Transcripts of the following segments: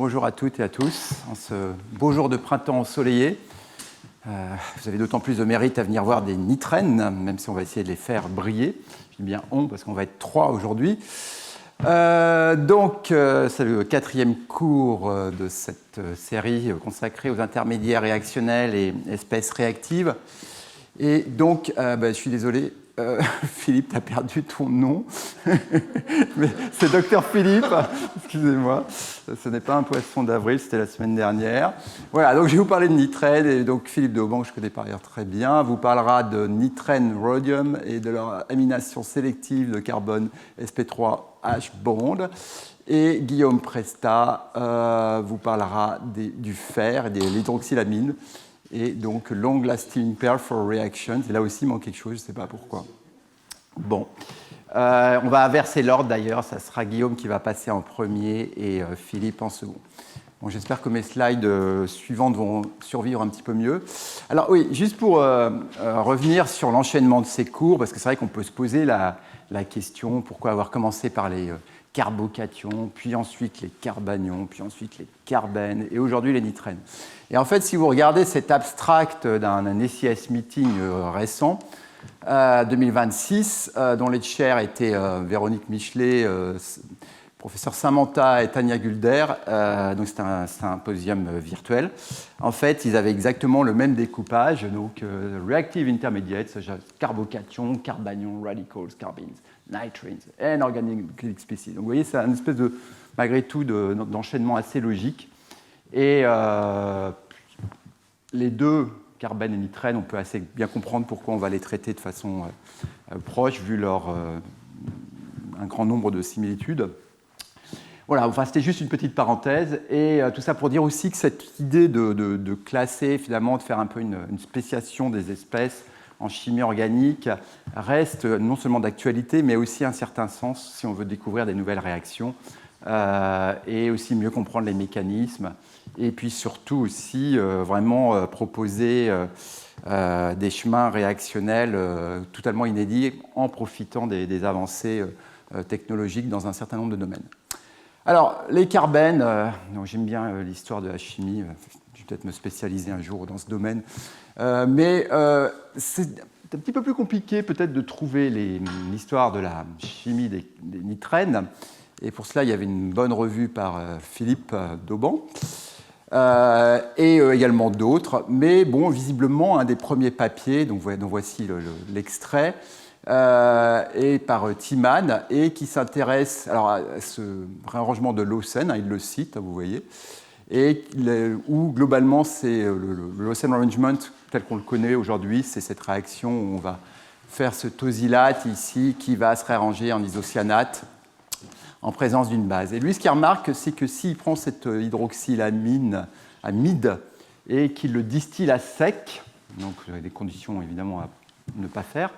bonjour à toutes et à tous, en ce beau jour de printemps ensoleillé. Vous avez d'autant plus de mérite à venir voir des nitrènes, même si on va essayer de les faire briller. Je dis bien on, parce qu'on va être 3 aujourd'hui. C'est le 4e cours de cette série consacrée aux intermédiaires réactionnels et espèces réactives. Et donc, je suis désolé, Philippe, tu as perdu ton nom. Mais c'est Dr Philippe, excusez-moi. Ce n'est pas un poisson d'avril, c'était la semaine dernière. Voilà, donc je vais vous parler de nitrène. Et donc Philippe Dauban, que je connais par ailleurs très bien, vous parlera de nitrène rhodium et de leur amination sélective de carbone sp3H bond. Et Guillaume Presta vous parlera du fer et de l'hydroxylamine. Et donc, long lasting pair for reactions. Et là aussi, il manque quelque chose, je ne sais pas pourquoi. Bon. On va inverser l'ordre d'ailleurs. Ça sera Guillaume qui va passer en premier et Philippe en second. Bon, j'espère que mes slides suivantes vont survivre un petit peu mieux. Alors oui, juste pour revenir sur l'enchaînement de ces cours, parce que c'est vrai qu'on peut se poser la question, pourquoi avoir commencé par les carbocations, puis ensuite les carbanions, puis ensuite les carbènes, et aujourd'hui les nitrènes. Et en fait, si vous regardez cet abstract d'un SIS meeting récent, 2026, dont les chairs étaient Véronique Michelet, professeur Samantha et Tania Gulder, donc c'était un symposium virtuel. En fait, ils avaient exactement le même découpage, donc reactive intermediates, carbocations, carbanions, radicals, carbines, nitrines, and organic species. Donc vous voyez, c'est une espèce de, malgré tout, d'enchaînement assez logique. Et les deux, carbène et nitrène, on peut assez bien comprendre pourquoi on va les traiter de façon proche, vu un grand nombre de similitudes. Voilà, enfin, c'était juste une petite parenthèse. Et tout ça pour dire aussi que cette idée de classer, finalement, de faire un peu une spéciation des espèces en chimie organique reste non seulement d'actualité, mais aussi un certain sens si on veut découvrir des nouvelles réactions et aussi mieux comprendre les mécanismes. Et puis surtout aussi vraiment proposer des chemins réactionnels totalement inédits en profitant des avancées technologiques dans un certain nombre de domaines. Alors, les carbènes, j'aime bien l'histoire de la chimie, je vais peut-être me spécialiser un jour dans ce domaine, mais c'est un petit peu plus compliqué peut-être de trouver l'histoire de la chimie des nitrènes, et pour cela il y avait une bonne revue par Philippe Dauban, et également d'autres, mais bon, visiblement un des premiers papiers, donc voici l'extrait, et par Thiemann, et qui s'intéresse à ce réarrangement de Lawson, il le cite, vous voyez, et où globalement c'est le Lawson arrangement tel qu'on le connaît aujourd'hui, c'est cette réaction où on va faire ce tosylate ici qui va se réarranger en isocyanate en présence d'une base. Et lui, ce qu'il remarque, c'est que s'il prend cette hydroxylamine amide et qu'il le distille à sec, donc des conditions évidemment à ne pas faire,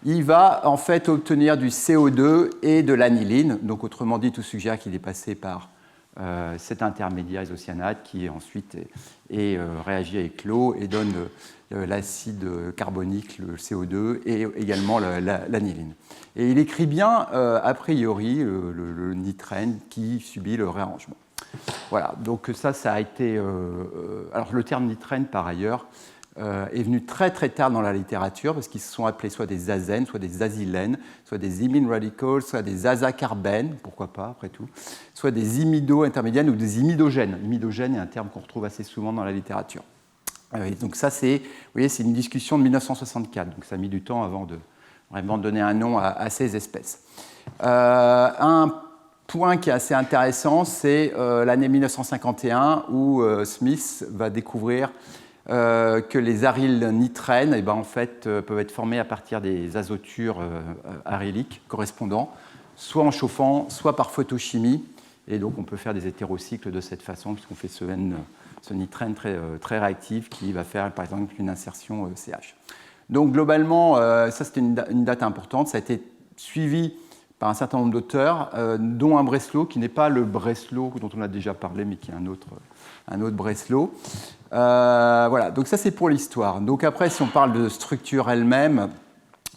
il va en fait obtenir du CO2 et de l'aniline. Donc autrement dit, tout suggère qu'il est passé par cet intermédiaire isocyanate qui ensuite réagit avec l'eau et donne l'acide carbonique, le CO2, et également l'aniline. Et il écrit bien, a priori, le nitrène qui subit le réarrangement. Voilà, donc ça a été... alors le terme nitrène, par ailleurs, est venu très très tard dans la littérature parce qu'ils se sont appelés soit des azènes, soit des azylènes, soit des imine radicals, soit des azacarbènes, pourquoi pas après tout, soit des imido-intermédiaires ou des imidogènes. Imidogène est un terme qu'on retrouve assez souvent dans la littérature. Donc ça, c'est une discussion de 1964, donc ça a mis du temps avant de vraiment donner un nom à ces espèces. Un point qui est assez intéressant, c'est l'année 1951 où Smith va découvrir que les arylnitrènes en fait, peuvent être formés à partir des azotures aryliques correspondants, soit en chauffant, soit par photochimie. Et donc on peut faire des hétérocycles de cette façon, puisqu'on fait ce nitrène très réactif qui va faire par exemple une insertion CH. Donc globalement, ça c'était une date importante. Ça a été suivi par un certain nombre d'auteurs, dont un Breslau qui n'est pas le Breslau dont on a déjà parlé, mais qui est un autre Breslau. Voilà, donc ça c'est pour l'histoire. Donc après, si on parle de structure elle-même,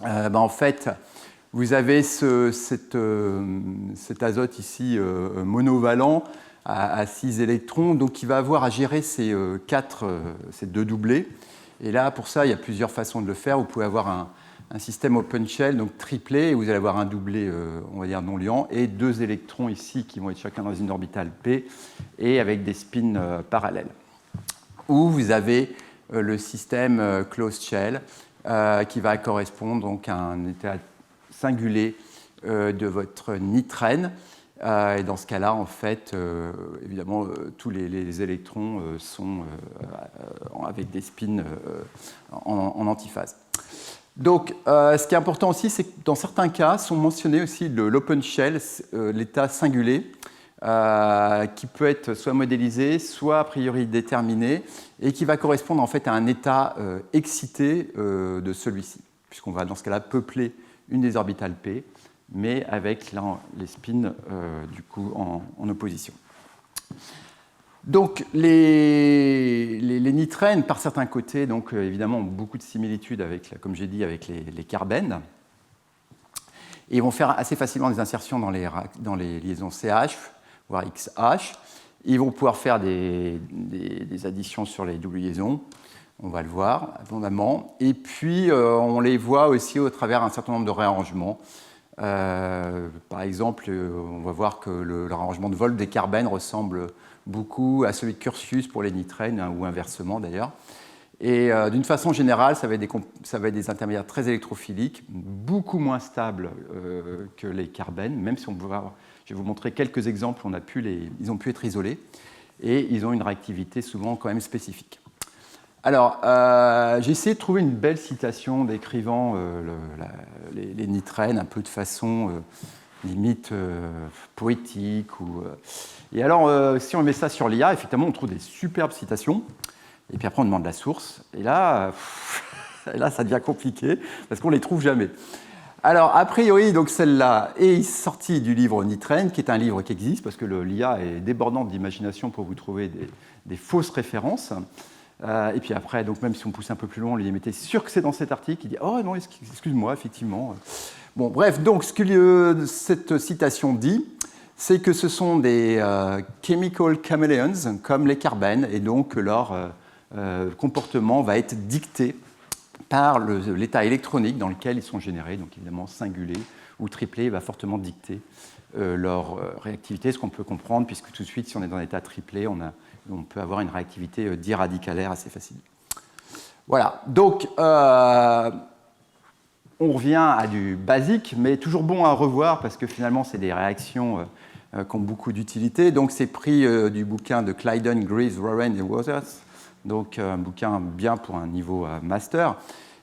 en fait, vous avez cet azote ici monovalent à 6 électrons, donc il va avoir à gérer ces 2 doublés. Et là, pour ça, il y a plusieurs façons de le faire. Vous pouvez avoir un système open shell, donc triplé, et vous allez avoir un doublé, on va dire, non liant, et 2 électrons ici qui vont être chacun dans une orbitale p, et avec des spins parallèles. Ou vous avez le système closed shell, qui va correspondre donc à un état singulé de votre nitrène. Et dans ce cas-là, en fait, évidemment, tous les électrons sont avec des spins en antiphase. Donc, ce qui est important aussi, c'est que dans certains cas, sont mentionnés aussi l'open shell, l'état singulé, qui peut être soit modélisé, soit a priori déterminé, et qui va correspondre en fait à un état excité de celui-ci, puisqu'on va dans ce cas-là peupler une des orbitales p, mais avec là, les spins du coup en opposition. Donc les nitrènes, par certains côtés, donc évidemment ont beaucoup de similitudes avec, comme j'ai dit, avec les carbènes. Et ils vont faire assez facilement des insertions dans les liaisons CH, voire XH. Ils vont pouvoir faire des additions sur les doubles liaisons, on va le voir abondamment. Et puis on les voit aussi au travers un certain nombre de réarrangements. Par exemple, on va voir que le réarrangement de Wolf des carbènes ressemble beaucoup à celui de Curtius pour les nitrènes, hein, ou inversement d'ailleurs. Et d'une façon générale, ça va être des intermédiaires très électrophiliques, beaucoup moins stables que les carbènes, même si on peut voir, je vais vous montrer quelques exemples, ils ont pu être isolés, et ils ont une réactivité souvent quand même spécifique. Alors, j'ai essayé de trouver une belle citation décrivant les nitrènes un peu de façon limite poétique. Et alors, si on met ça sur l'IA, effectivement, on trouve des superbes citations. Et puis après, on demande la source. Et là, ça devient compliqué parce qu'on ne les trouve jamais. Alors, a priori, donc celle-là est sortie du livre Nitrène, qui est un livre qui existe parce que l'IA est débordante d'imagination pour vous trouver des fausses références. Et puis après, donc même si on pousse un peu plus loin, on lui dit « mais t'es sûr que c'est dans cet article ?» Il dit « oh non, excuse-moi, effectivement. » Bon, bref, donc ce que cette citation dit, c'est que ce sont des chemical chameleons, comme les carbènes, et donc leur comportement va être dicté par l'état électronique dans lequel ils sont générés, donc évidemment singulier ou triplé, va fortement dicter leur réactivité, ce qu'on peut comprendre, puisque tout de suite, si on est dans l'état triplé, on peut avoir une réactivité diradicalaire assez facile. Voilà, donc on revient à du basique, mais toujours bon à revoir, parce que finalement, c'est des réactions qui ont beaucoup d'utilité. Donc c'est pris du bouquin de Clyden, Greaves, Warren et Waters, donc un bouquin bien pour un niveau master.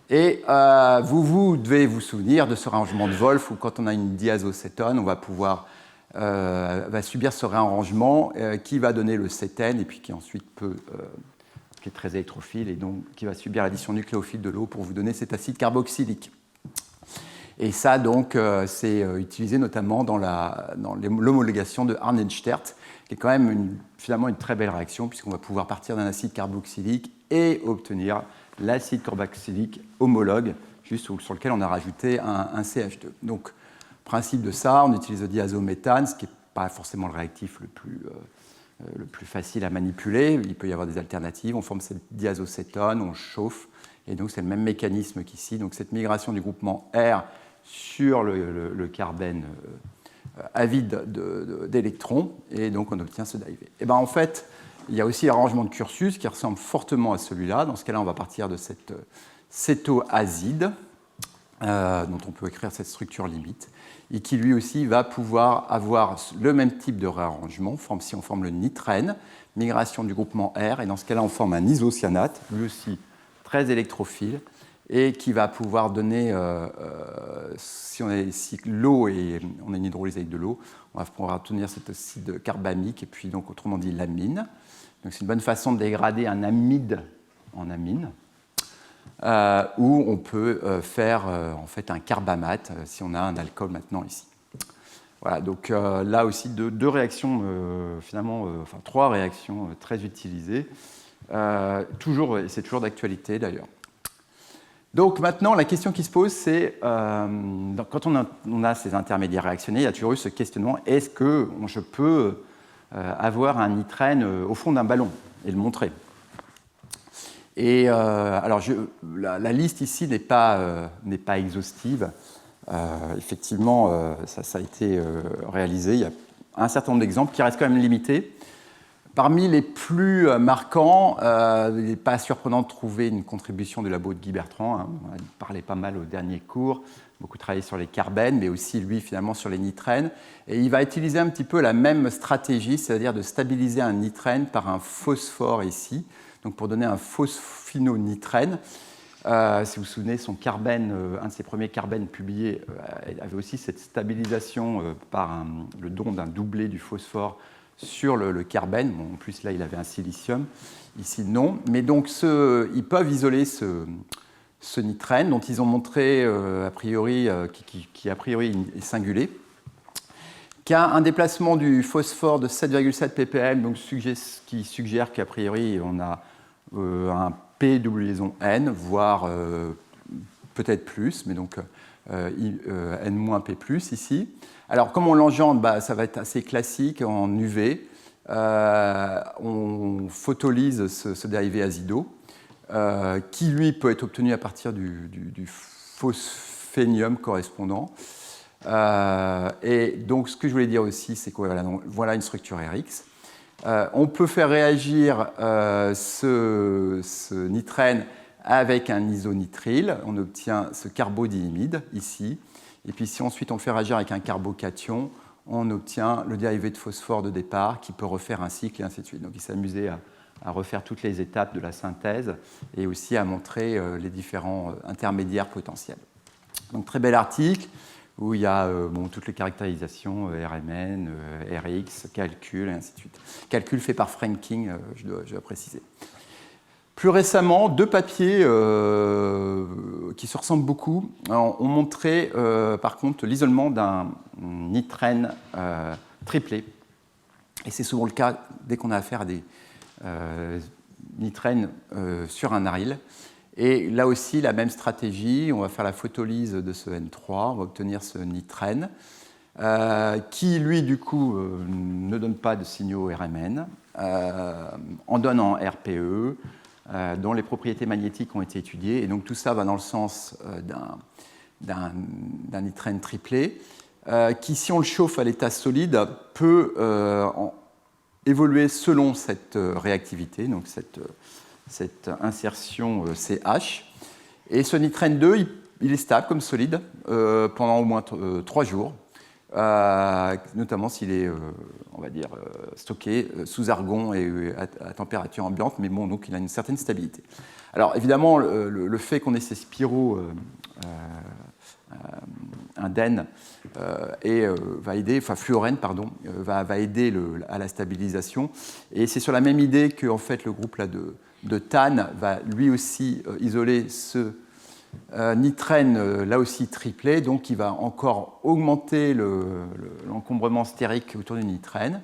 Et vous devez vous souvenir de ce réarrangement de Wolf où quand on a une diazocétone, on va subir ce réarrangement qui va donner le cétène et puis qui ensuite qui est très électrophile et donc qui va subir l'addition nucléophile de l'eau pour vous donner cet acide carboxylique. Et ça, donc, c'est utilisé notamment dans l'homologation de Arnhem-Stert, qui est quand même finalement une très belle réaction, puisqu'on va pouvoir partir d'un acide carboxylique et obtenir l'acide carboxylique homologue, juste sur lequel on a rajouté un CH2. Donc, principe de ça, on utilise le diazométhane, ce qui n'est pas forcément le réactif le plus facile à manipuler. Il peut y avoir des alternatives. On forme cette diazocétone, on chauffe, et donc c'est le même mécanisme qu'ici. Donc, cette migration du groupement R sur le carbène avide d'électrons, et donc on obtient ce dérivé. Et bien en fait, il y a aussi l'arrangement de Curtius qui ressemble fortement à celui-là. Dans ce cas-là, on va partir de cette cétoazide, dont on peut écrire cette structure limite, et qui lui aussi va pouvoir avoir le même type de réarrangement. Si on forme le nitrène, migration du groupement R, et dans ce cas-là, on forme un isocyanate, lui aussi très électrophile, et qui va pouvoir donner, si l'eau on a une hydrolyse avec de l'eau, on va pouvoir obtenir cet acide carbamique, et puis donc autrement dit l'amine. Donc c'est une bonne façon de dégrader un amide en amine, où on peut faire en fait un carbamate si on a un alcool maintenant ici. Voilà, donc là aussi deux réactions, trois réactions très utilisées, c'est toujours d'actualité d'ailleurs. Donc maintenant, la question qui se pose, c'est, quand on a ces intermédiaires réactionnés, il y a toujours eu ce questionnement, est-ce que je peux avoir un nitrène au fond d'un ballon et le montrer. Et alors, la liste ici n'est pas exhaustive. Effectivement, ça a été réalisé. Il y a un certain nombre d'exemples qui restent quand même limités. Parmi les plus marquants, il n'est pas surprenant de trouver une contribution du labo de Guy Bertrand. Hein. On parlait pas mal au dernier cours, beaucoup travaillé sur les carbènes, mais aussi lui finalement sur les nitrènes. Et il va utiliser un petit peu la même stratégie, c'est-à-dire de stabiliser un nitrène par un phosphore ici, donc pour donner un phosphinonitrène. Si vous vous souvenez, son carbène, un de ses premiers carbènes publiés avait aussi cette stabilisation par le don d'un doublé du phosphore sur le carbène. Bon, en plus, là, il avait un silicium. Ici, non. Mais donc, ils peuvent isoler ce nitrène, dont ils ont montré, a priori, qui a priori est singulé, qui a un déplacement du phosphore de 7,7 ppm, donc qui suggère qu'a priori, on a un P double liaison N, voire peut-être plus, mais donc N-P+, ici. Alors, comme on l'engendre, ça va être assez classique en UV. On photolyse ce dérivé azido, qui, lui, peut être obtenu à partir du phosphénium correspondant. Et donc, ce que je voulais dire aussi, c'est que voilà une structure RX. On peut faire réagir ce nitrène avec un isonitrile. On obtient ce carbodiimide, ici. Et puis, si ensuite on le fait réagir avec un carbocation, on obtient le dérivé de phosphore de départ qui peut refaire un cycle et ainsi de suite. Donc, il s'amusait à refaire toutes les étapes de la synthèse et aussi à montrer les différents intermédiaires potentiels. Donc, très bel article où il y a toutes les caractérisations RMN, RX, calcul et ainsi de suite. Calcul fait par Franking, je dois préciser. Plus récemment, deux papiers qui se ressemblent beaucoup ont montré par contre l'isolement d'un nitrène triplé. Et c'est souvent le cas dès qu'on a affaire à des nitrènes sur un aryl. Et là aussi, la même stratégie, on va faire la photolyse de ce N3, on va obtenir ce nitrène, qui lui, du coup, ne donne pas de signaux RMN, en donne en RPE, dont les propriétés magnétiques ont été étudiées. Et donc tout ça va dans le sens d'un nitrène triplé, qui, si on le chauffe à l'état solide, peut évoluer selon cette réactivité, donc cette insertion CH. Et ce nitrène 2, il est stable comme solide pendant au moins 3 jours, notamment s'il est, on va dire, stocké sous argon et à température ambiante, mais bon, donc il a une certaine stabilité. Alors évidemment, le fait qu'on ait ces spiraux indènes va aider, enfin fluorène, pardon, va aider à la stabilisation. Et c'est sur la même idée que en fait, le groupe là, de TAN va lui aussi isoler ce nitrène, là aussi triplé, donc il va encore augmenter l'encombrement stérique autour du nitrène.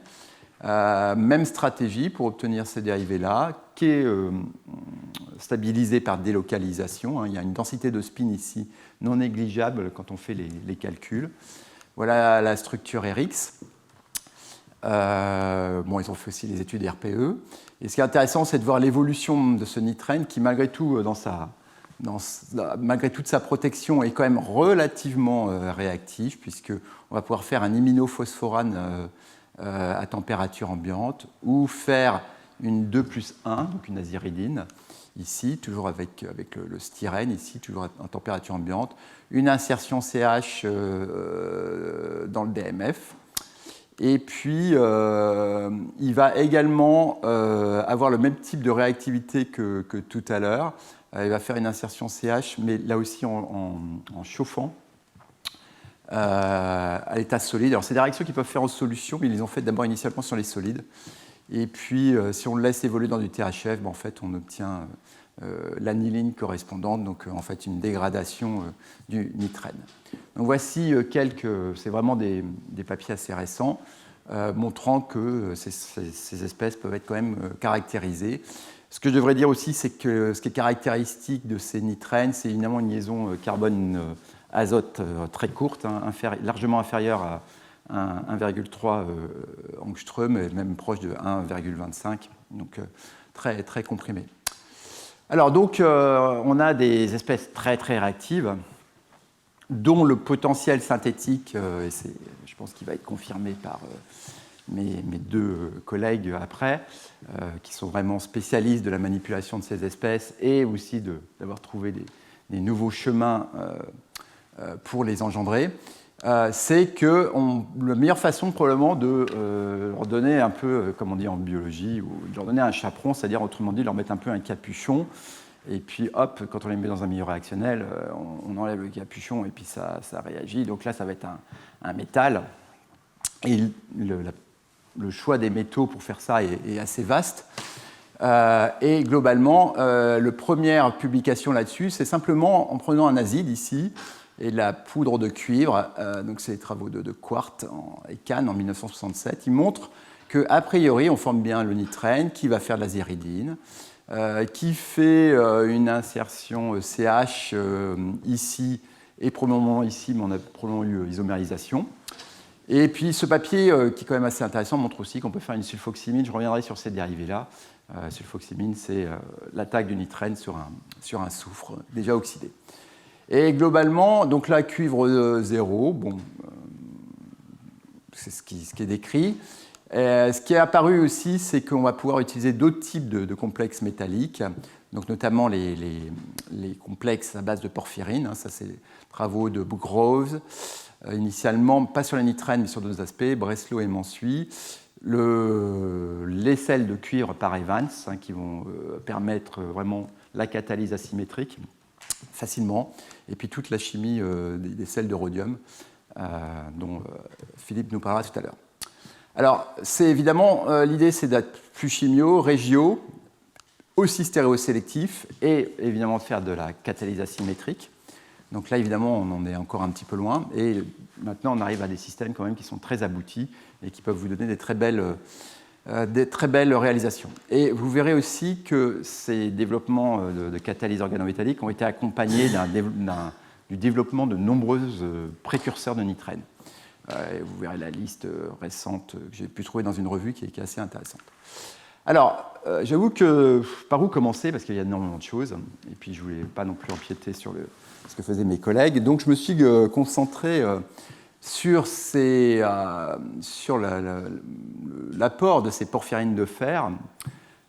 Même stratégie pour obtenir ces dérivés-là, qui est stabilisée par délocalisation. Hein. Il y a une densité de spin ici non négligeable quand on fait les calculs. Voilà la structure RX. Ils ont fait aussi les études RPE. Et ce qui est intéressant, c'est de voir l'évolution de ce nitrène qui, malgré tout, malgré toute sa protection, est quand même relativement réactif, puisqu'on va pouvoir faire un iminophosphorane à température ambiante, ou faire une 2+1, donc une aziridine, ici, toujours avec le styrène, ici, toujours à température ambiante, une insertion CH dans le DMF. Et puis, il va également avoir le même type de réactivité que tout à l'heure. Il va faire une insertion CH, mais là aussi en chauffant à l'état solide. Alors, c'est des réactions qu'ils peuvent faire en solution, mais ils les ont faites d'abord initialement sur les solides. Et puis, si on le laisse évoluer dans du THF, en fait, on obtient l'aniline correspondante, donc en fait une dégradation du nitrène. Donc voici c'est vraiment des papiers assez récents, montrant que ces espèces peuvent être quand même caractérisées. Ce que je devrais dire aussi, c'est que ce qui est caractéristique de ces nitrènes, c'est évidemment une liaison carbone-azote très courte, hein, largement inférieure 1,3 angstrom, et même proche de 1,25, donc très, très comprimé. Alors donc, on a des espèces très très réactives, dont le potentiel synthétique, et je pense qu'il va être confirmé par mes deux collègues après, qui sont vraiment spécialistes de la manipulation de ces espèces et aussi d'avoir trouvé des nouveaux chemins pour les engendrer, c'est que la meilleure façon probablement de leur donner un peu, comme on dit en biologie, ou de leur donner un chaperon, c'est-à-dire autrement dit, leur mettre un peu un capuchon, et puis hop, quand on les met dans un milieu réactionnel, on enlève le capuchon et puis ça réagit. Donc là, ça va être un métal. Et le choix des métaux pour faire ça est assez vaste. Et globalement, la première publication là-dessus, c'est simplement en prenant un azide ici et de la poudre de cuivre, donc c'est les travaux de Quart et Kahn en 1967, ils montrent qu'a priori, on forme bien le nitrène qui va faire de la zéridine, qui fait une insertion CH ici et probablement ici, mais on a probablement eu isomérisation. Et puis ce papier, qui est quand même assez intéressant, montre aussi qu'on peut faire une sulfoxymine. Je reviendrai sur ces dérivés-là. Sulfoxymine, c'est l'attaque du nitrène sur un soufre déjà oxydé. Et globalement, donc là, cuivre 0, bon, c'est ce qui est décrit. Ce qui est apparu aussi, c'est qu'on va pouvoir utiliser d'autres types de complexes métalliques, donc notamment les complexes à base de porphyrine. Ça, c'est les travaux de Groves. Initialement, pas sur la nitrène, mais sur d'autres aspects, Breslau et Mansuy. Les sels de cuivre par Evans, qui vont permettre vraiment la catalyse asymétrique facilement. Et puis toute la chimie des sels de rhodium, dont Philippe nous parlera tout à l'heure. Alors, c'est évidemment, l'idée, c'est d'être plus chimio, régio, aussi stéréosélectif, et évidemment de faire de la catalyse asymétrique. Donc là, évidemment, on en est encore un petit peu loin, et maintenant, on arrive à des systèmes quand même qui sont très aboutis et qui peuvent vous donner des très belles réalisations. Et vous verrez aussi que ces développements de catalyse organométallique ont été accompagnés du développement de nombreuses précurseurs de nitrène. Vous verrez la liste récente que j'ai pu trouver dans une revue qui est assez intéressante. Alors, j'avoue que par où commencer, parce qu'il y a énormément de choses, et puis je ne voulais pas non plus empiéter sur ce que faisaient mes collègues, donc je me suis concentré sur l'apport de ces porphyrines de fer,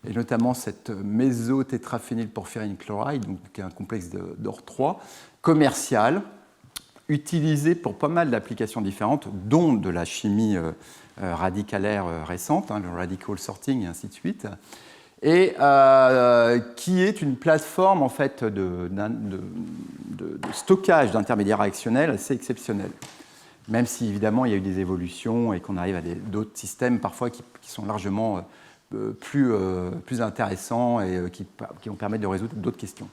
et notamment cette mésotétraphénylporphyrine chloride, donc qui est un complexe d'or 3, commercial, utilisé pour pas mal d'applications différentes, dont de la chimie radicalaire récente, le radical sorting et ainsi de suite, et qui est une plateforme en fait, de stockage d'intermédiaires réactionnels assez exceptionnelle. Même si évidemment il y a eu des évolutions et qu'on arrive à d'autres systèmes parfois qui sont largement plus intéressants et qui vont permettre de résoudre d'autres questions.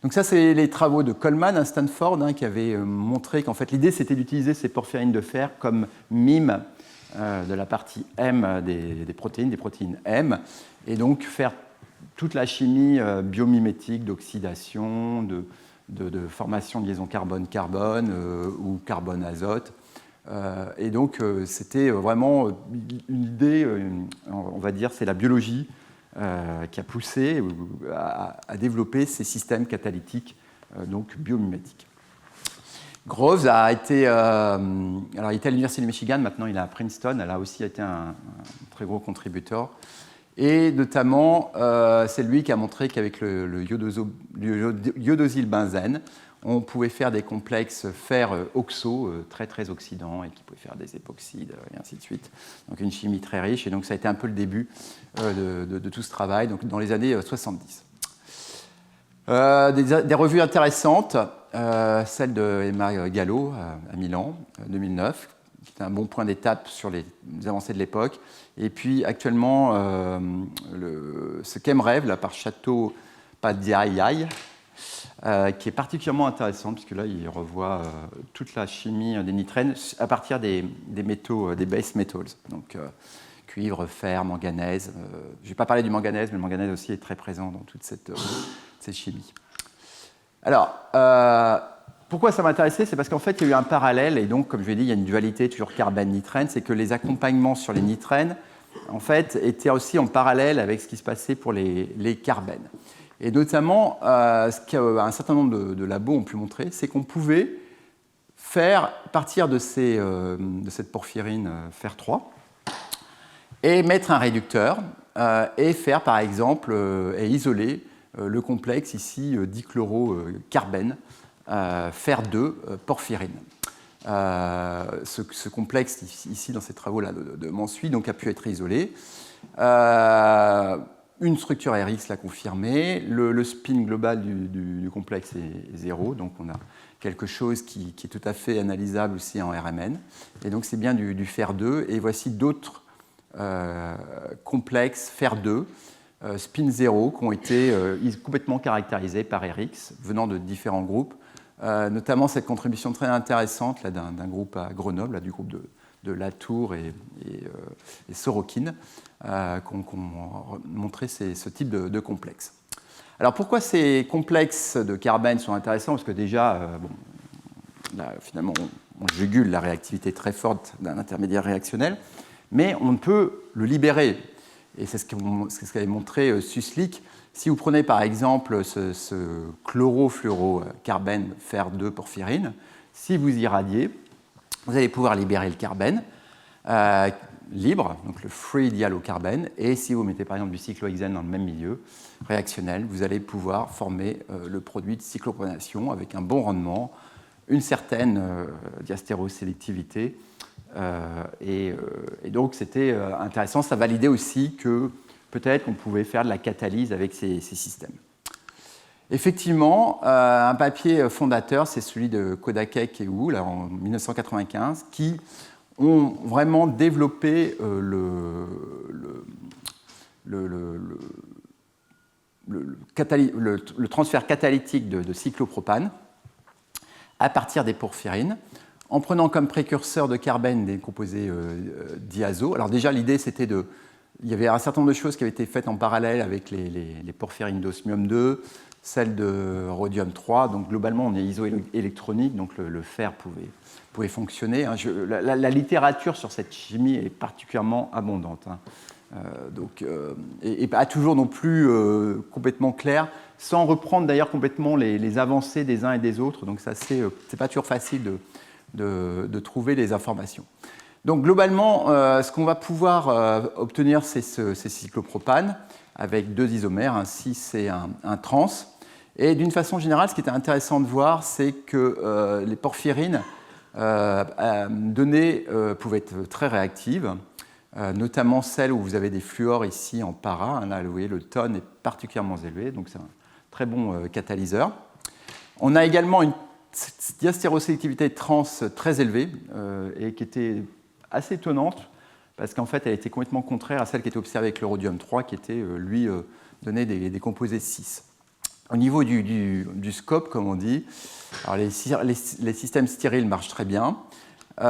Donc ça, c'est les travaux de Coleman à Stanford qui avaient montré qu'en fait l'idée c'était d'utiliser ces porphyrines de fer comme mime de la partie M des protéines M, et donc faire toute la chimie biomimétique d'oxydation, de formation de liaison carbone-carbone ou carbone-azote. Et donc c'était vraiment une idée, on va dire, c'est la biologie qui a poussé à développer ces systèmes catalytiques donc biomimetiques. Groves a été, alors il était à l'Université du Michigan, maintenant il est à Princeton, elle a aussi été un très gros contributeur. Et notamment, c'est lui qui a montré qu'avec le iodosylbenzène, on pouvait faire des complexes fer-oxo très très oxydants et qui pouvaient faire des époxydes et ainsi de suite. Donc une chimie très riche, et donc ça a été un peu le début de tout ce travail, donc dans les années 70. Des revues intéressantes, celle de Emma Gallo à Milan, 2009, qui est un bon point d'étape sur les avancées de l'époque. Et puis actuellement, ce qu'Emrev, là, par Chateau Padiaïaï, qui est particulièrement intéressant, puisque là, il revoit toute la chimie des nitrènes à partir des métaux, des base metals, donc cuivre, fer, manganèse. Je ne vais pas parler du manganèse, mais le manganèse aussi est très présent dans toute cette chimie. Alors, pourquoi ça m'intéressait? C'est parce qu'en fait, il y a eu un parallèle, et donc, comme je l'ai dit, il y a une dualité toujours carbène-nitrène, c'est que les accompagnements sur les nitrènes, en fait, étaient aussi en parallèle avec ce qui se passait pour les carbènes. Et notamment, ce qu'un certain nombre de labos ont pu montrer, c'est qu'on pouvait faire partir de cette porphyrine fer3 et mettre un réducteur et faire, par exemple, et isoler le complexe ici dichlorocarbène fer2 porphyrine. Ce complexe ici dans ces travaux-là de Mansuy donc a pu être isolé. Une structure RX l'a confirmé. Le spin global du complexe est 0, donc on a quelque chose qui est tout à fait analysable aussi en RMN. Et donc c'est bien du fer2. Et voici d'autres complexes fer2 spin 0 qui ont été complètement caractérisés par RX venant de différents groupes. Notamment cette contribution très intéressante d'un groupe à Grenoble, là, du groupe de Latour et Sorokin, qui ont montré ce type de complexe. Alors pourquoi ces complexes de carbène sont intéressants? Parce que déjà, là, finalement, on jugule la réactivité très forte d'un intermédiaire réactionnel, mais on peut le libérer. Et c'est ce qu'avait montré Susslik. Si vous prenez par exemple ce chlorofluorocarbène fer2 porphyrine, si vous irradiez, vous allez pouvoir libérer le carbène libre, donc le free diallocarbène, et si vous mettez par exemple du cyclohexène dans le même milieu réactionnel, vous allez pouvoir former le produit de cyclopronation avec un bon rendement, une certaine diastérosélectivité, et donc c'était intéressant, ça validait aussi que peut-être qu'on pouvait faire de la catalyse avec ces systèmes. Effectivement, un papier fondateur, c'est celui de Kodakek et Wu, là, en 1995, qui ont vraiment développé le transfert catalytique de cyclopropane à partir des porphyrines, en prenant comme précurseur de carbène des composés diazo. Alors déjà, l'idée, c'était il y avait un certain nombre de choses qui avaient été faites en parallèle avec les porphyrines d'osmium 2, celles de rhodium 3. Donc globalement, on est isoélectronique, donc le fer pouvait fonctionner. La littérature sur cette chimie est particulièrement abondante. Et pas toujours non plus complètement claire, sans reprendre d'ailleurs complètement les avancées des uns et des autres. Donc ça, c'est pas toujours facile de trouver les informations. Donc globalement, ce qu'on va pouvoir obtenir, c'est ces cyclopropanes avec deux isomères, un cis et un trans. Et d'une façon générale, ce qui était intéressant de voir, c'est que les porphyrines données pouvaient être très réactives, notamment celles où vous avez des fluors ici en para. Là, vous voyez, le tonne est particulièrement élevé, donc c'est un très bon catalyseur. On a également une diastérosélectivité trans très élevée et qui était assez étonnante parce qu'en fait, elle était complètement contraire à celle qui était observée avec le rhodium 3 qui était, lui, donnait des composés 6. Au niveau du scope, comme on dit, alors les systèmes stériles marchent très bien. Les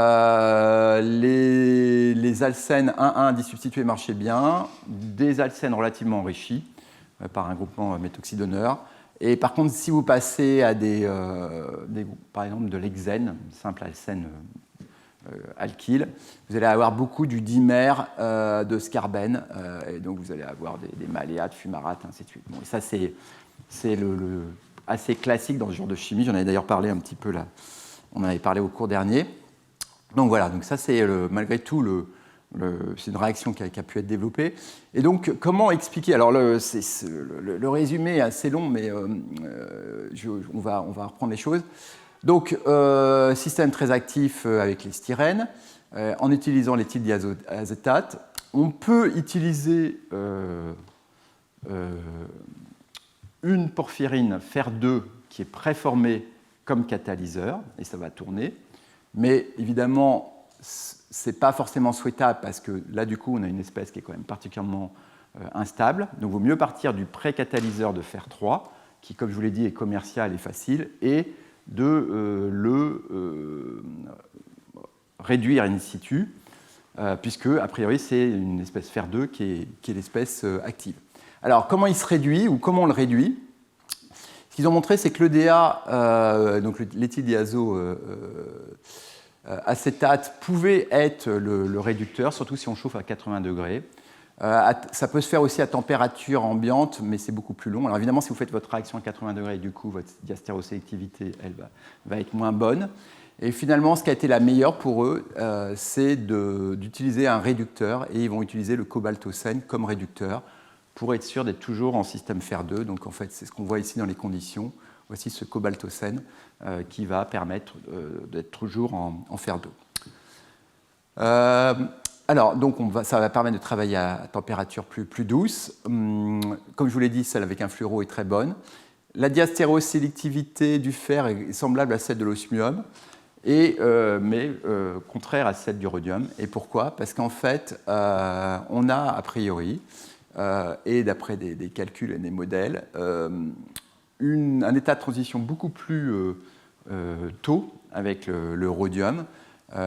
alcènes 1,1 disubstitués marchaient bien, des alcènes relativement enrichis par un groupement méthoxydonneur. Et par contre, si vous passez à par exemple de l'hexène, simple alcène alkyle, vous allez avoir beaucoup du dimère de scarbène, et donc vous allez avoir des maléates, fumarates, ainsi de suite. Bon, et ça, c'est assez classique dans ce genre de chimie. J'en avais d'ailleurs parlé un petit peu là. On en avait parlé au cours dernier. Donc voilà, donc ça, c'est malgré tout c'est une réaction qui a pu être développée. Et donc, comment expliquer? Alors, le résumé est assez long, mais on va reprendre les choses. Donc, système très actif avec les styrènes, en utilisant l'éthyldiazétate. On peut utiliser une porphyrine fer2 qui est préformée comme catalyseur, et ça va tourner. Mais évidemment, ce n'est pas forcément souhaitable parce que là, du coup, on a une espèce qui est quand même particulièrement instable. Donc, il vaut mieux partir du pré-catalyseur de fer3, qui, comme je vous l'ai dit, est commercial et facile, et de le réduire in situ, puisque, a priori, c'est une espèce fer2 qui est l'espèce active. Alors, comment il se réduit ou comment on le réduit? Ce qu'ils ont montré, c'est que l'EDA, donc l'éthyldiazo acétate, pouvait être le réducteur, surtout si on chauffe à 80 degrés. Ça peut se faire aussi à température ambiante, mais c'est beaucoup plus long. Alors évidemment, si vous faites votre réaction à 80 degrés, du coup, votre diastérosélectivité, elle va être moins bonne. Et finalement, ce qui a été la meilleure pour eux, c'est d'utiliser un réducteur, et ils vont utiliser le cobaltocène comme réducteur pour être sûr d'être toujours en système fer2. Donc en fait, c'est ce qu'on voit ici dans les conditions. Voici ce cobaltocène qui va permettre d'être toujours en fer2. Alors, donc ça va permettre de travailler à température plus douce. Comme je vous l'ai dit, celle avec un fluoro est très bonne. La diastérosélectivité du fer est semblable à celle de l'osmium, mais contraire à celle du rhodium. Et pourquoi? Parce qu'en fait, on a a priori, et d'après des calculs et des modèles, un état de transition beaucoup plus tôt avec le rhodium,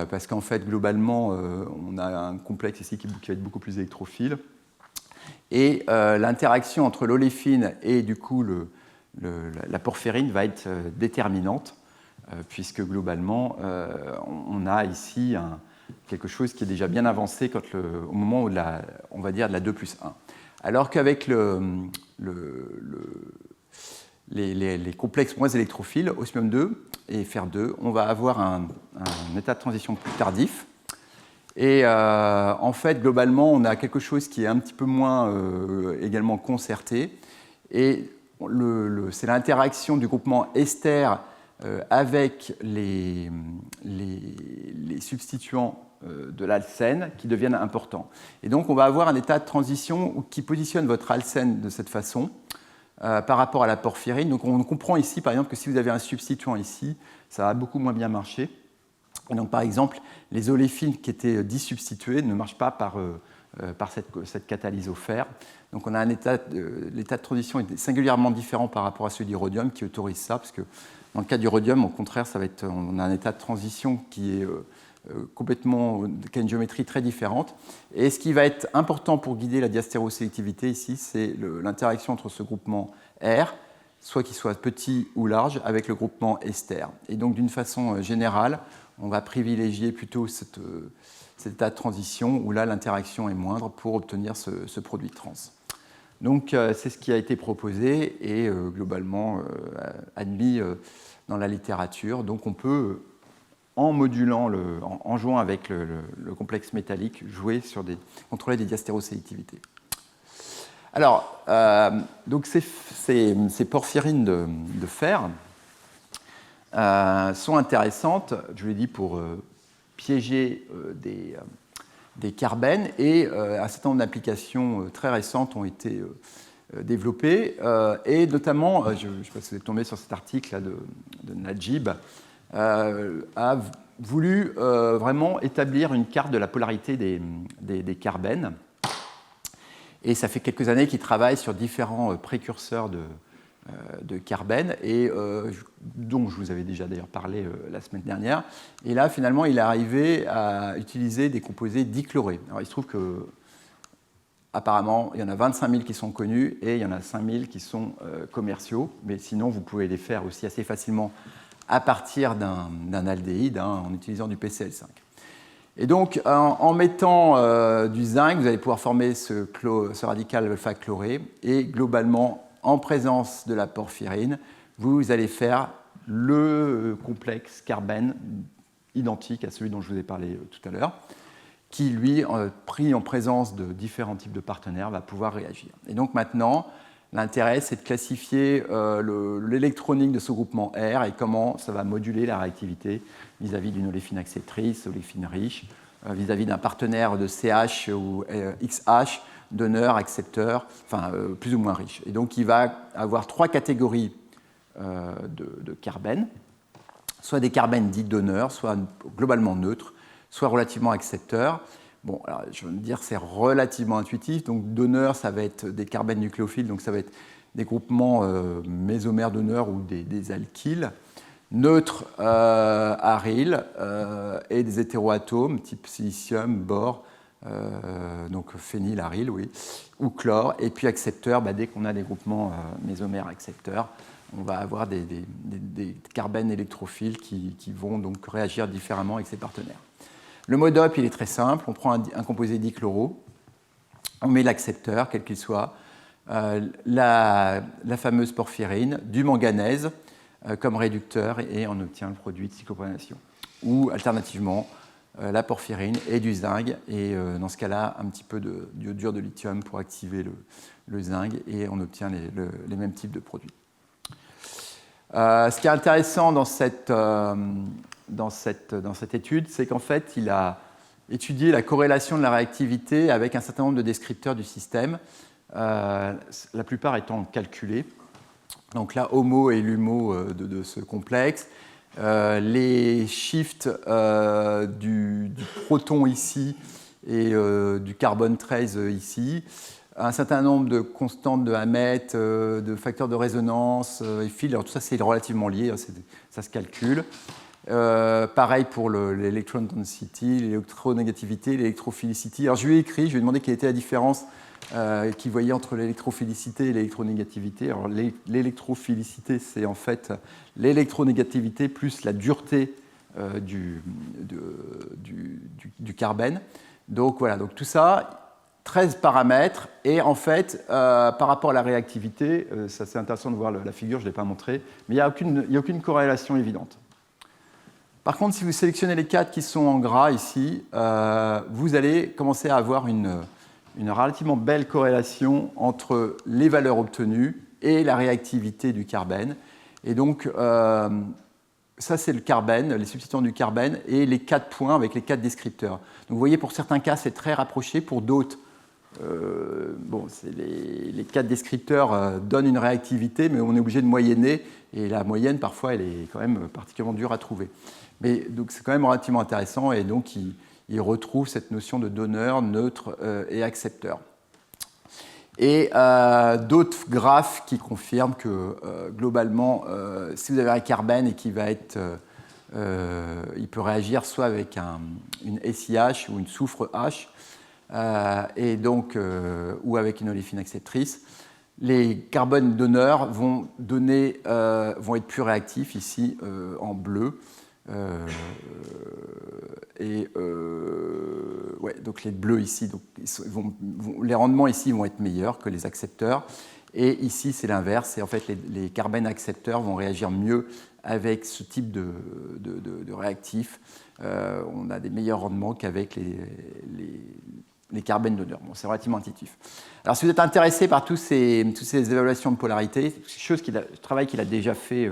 parce qu'en fait, globalement, on a un complexe ici qui va être beaucoup plus électrophile. Et l'interaction entre l'oléfine et du coup la porphyrine va être déterminante, puisque globalement, on a ici quelque chose qui est déjà bien avancé au moment où on va dire de la 2+1. Alors qu'avec les complexes moins électrophiles, osmium 2 et fer2, on va avoir un état de transition plus tardif. Et en fait, globalement, on a quelque chose qui est un petit peu moins également concerté. Et c'est l'interaction du groupement ester avec les substituants de l'alcène qui deviennent importants. Et donc, on va avoir un état de transition qui positionne votre alcène de cette façon par rapport à la porphyrine. Donc, on comprend ici, par exemple, que si vous avez un substituant ici, ça va beaucoup moins bien marcher. Et donc, par exemple, les oléfines qui étaient disubstituées ne marchent pas par cette catalyse au fer. Donc, on a l'état de transition est singulièrement différent par rapport à celui du rhodium qui autorise ça, parce que dans le cas du rhodium, au contraire, on a un état de transition qui est qui a une géométrie très différente. Et ce qui va être important pour guider la diastérosélectivité ici, c'est l'interaction entre ce groupement R, soit qu'il soit petit ou large, avec le groupement ester. Et donc, d'une façon générale, on va privilégier plutôt cet état de transition où là, l'interaction est moindre pour obtenir ce produit trans. Donc, c'est ce qui a été proposé et globalement admis dans la littérature. Donc, on peut, en jouant avec le complexe métallique, contrôler des diastérosélectivités. Alors, donc ces porphyrines de fer sont intéressantes, je vous l'ai dit, pour piéger des carbènes, et un certain nombre d'applications très récentes ont été développées, et notamment, je ne sais pas si vous êtes tombé sur cet article là de Najib, a voulu vraiment établir une carte de la polarité des carbènes. Et ça fait quelques années qu'il travaille sur différents précurseurs de carbène, et dont je vous avais déjà d'ailleurs parlé la semaine dernière. Et là, finalement, il est arrivé à utiliser des composés dichlorés. Alors, il se trouve que, apparemment, il y en a 25 000 qui sont connus et il y en a 5 000 qui sont commerciaux. Mais sinon, vous pouvez les faire aussi assez facilement à partir d'un aldéhyde, en utilisant du PCl5. Et donc, en mettant du zinc, vous allez pouvoir former ce radical alpha-chloré, et globalement, en présence de la porphyrine, vous allez faire le complexe carbène identique à celui dont je vous ai parlé tout à l'heure, qui, lui, pris en présence de différents types de partenaires, va pouvoir réagir. Et donc maintenant, l'intérêt, c'est de classifier l'électronique de ce groupement R et comment ça va moduler la réactivité vis-à-vis d'une oléfine acceptrice, oléfine riche, vis-à-vis d'un partenaire de CH ou XH, donneur, accepteur, enfin plus ou moins riche. Et donc il va avoir 3 catégories de carbènes, soit des carbènes dits donneurs, soit globalement neutres, soit relativement accepteurs. Bon, alors, je veux dire, c'est relativement intuitif. Donc, donneurs, ça va être des carbènes nucléophiles, donc ça va être des groupements mésomères donneurs ou des alkyles. Neutres, aryles, et des hétéroatomes, type silicium, bore, donc phénylaryl, oui, ou chlore. Et puis accepteurs, dès qu'on a des groupements mésomères accepteurs, on va avoir des carbenes électrophiles qui vont donc réagir différemment avec ses partenaires. Le mode op, il est très simple. On prend un composé dichloro, on met l'accepteur, quel qu'il soit, la fameuse porphyrine, du manganèse comme réducteur, et on obtient le produit de cyclopronation. Ou alternativement, la porphyrine et du zinc, et dans ce cas-là, un petit peu d'iodure de lithium pour activer le zinc, et on obtient les mêmes types de produits. Ce qui est intéressant dans cette étude, c'est qu'en fait, il a étudié la corrélation de la réactivité avec un certain nombre de descripteurs du système, la plupart étant calculés. Donc là, HOMO et LUMO de ce complexe. Les shifts du proton ici et du carbone 13 ici. Un certain nombre de constantes de Hammett, de facteurs de résonance et fils. Alors tout ça, c'est relativement lié, ça se calcule. Pareil pour l'electron density, l'électronégativité, l'électrophilicity. Alors je lui ai écrit, je lui ai demandé quelle était la différence qu'il voyait entre l'électrophilicité et l'électronégativité. Alors l'électrophilicité, c'est en fait l'électronégativité plus la dureté du carbène. Donc voilà, donc tout ça, 13 paramètres, et en fait, par rapport à la réactivité, ça c'est intéressant de voir la figure, je ne l'ai pas montrée, mais il n'y a aucune corrélation évidente. Par contre, si vous sélectionnez les 4 qui sont en gras ici, vous allez commencer à avoir une relativement belle corrélation entre les valeurs obtenues et la réactivité du carbène. Et donc, ça c'est le carbène, les substituants du carbène, et les 4 points avec les 4 descripteurs. Donc vous voyez, pour certains cas, c'est très rapproché, pour d'autres, les 4 descripteurs donnent une réactivité, mais on est obligé de moyenner, et la moyenne, parfois, elle est quand même particulièrement dure à trouver. Mais donc c'est quand même relativement intéressant, et donc il retrouve cette notion de donneur, neutre et accepteur. Et d'autres graphes qui confirment que globalement, si vous avez un carbène et qui va être, il peut réagir soit avec une SiH ou une soufre H, et donc, ou avec une oléfine acceptrice, les carbones donneurs vont être plus réactifs ici en bleu. Donc les bleus ici, donc, les rendements ici vont être meilleurs que les accepteurs, et ici c'est l'inverse, et en fait les carbènes accepteurs vont réagir mieux avec ce type de réactif. On a des meilleurs rendements qu'avec les carbènes donneurs. Bon, c'est relativement intuitif. Alors si vous êtes intéressé par toutes ces évaluations de polarité, travail qu'il a déjà fait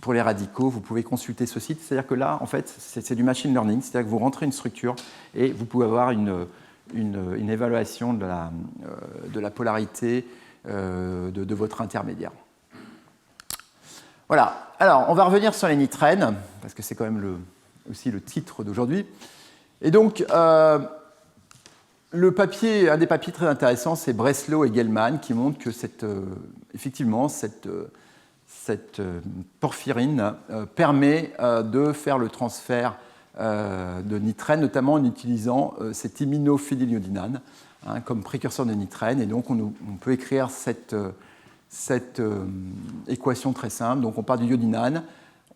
pour les radicaux, vous pouvez consulter ce site. C'est-à-dire que là, en fait, c'est du machine learning. C'est-à-dire que vous rentrez une structure et vous pouvez avoir une évaluation de la polarité de votre intermédiaire. Voilà. Alors, on va revenir sur les nitrènes, parce que c'est quand même aussi le titre d'aujourd'hui. Et donc, un des papiers très intéressants, c'est Breslow et Gell-Mann, qui montrent que effectivement, cette porphyrine permet de faire le transfert de nitrène, notamment en utilisant cet iminophényliodinane comme précurseur de nitrène. Et donc, on peut écrire cette équation très simple. Donc, on part du iodinane,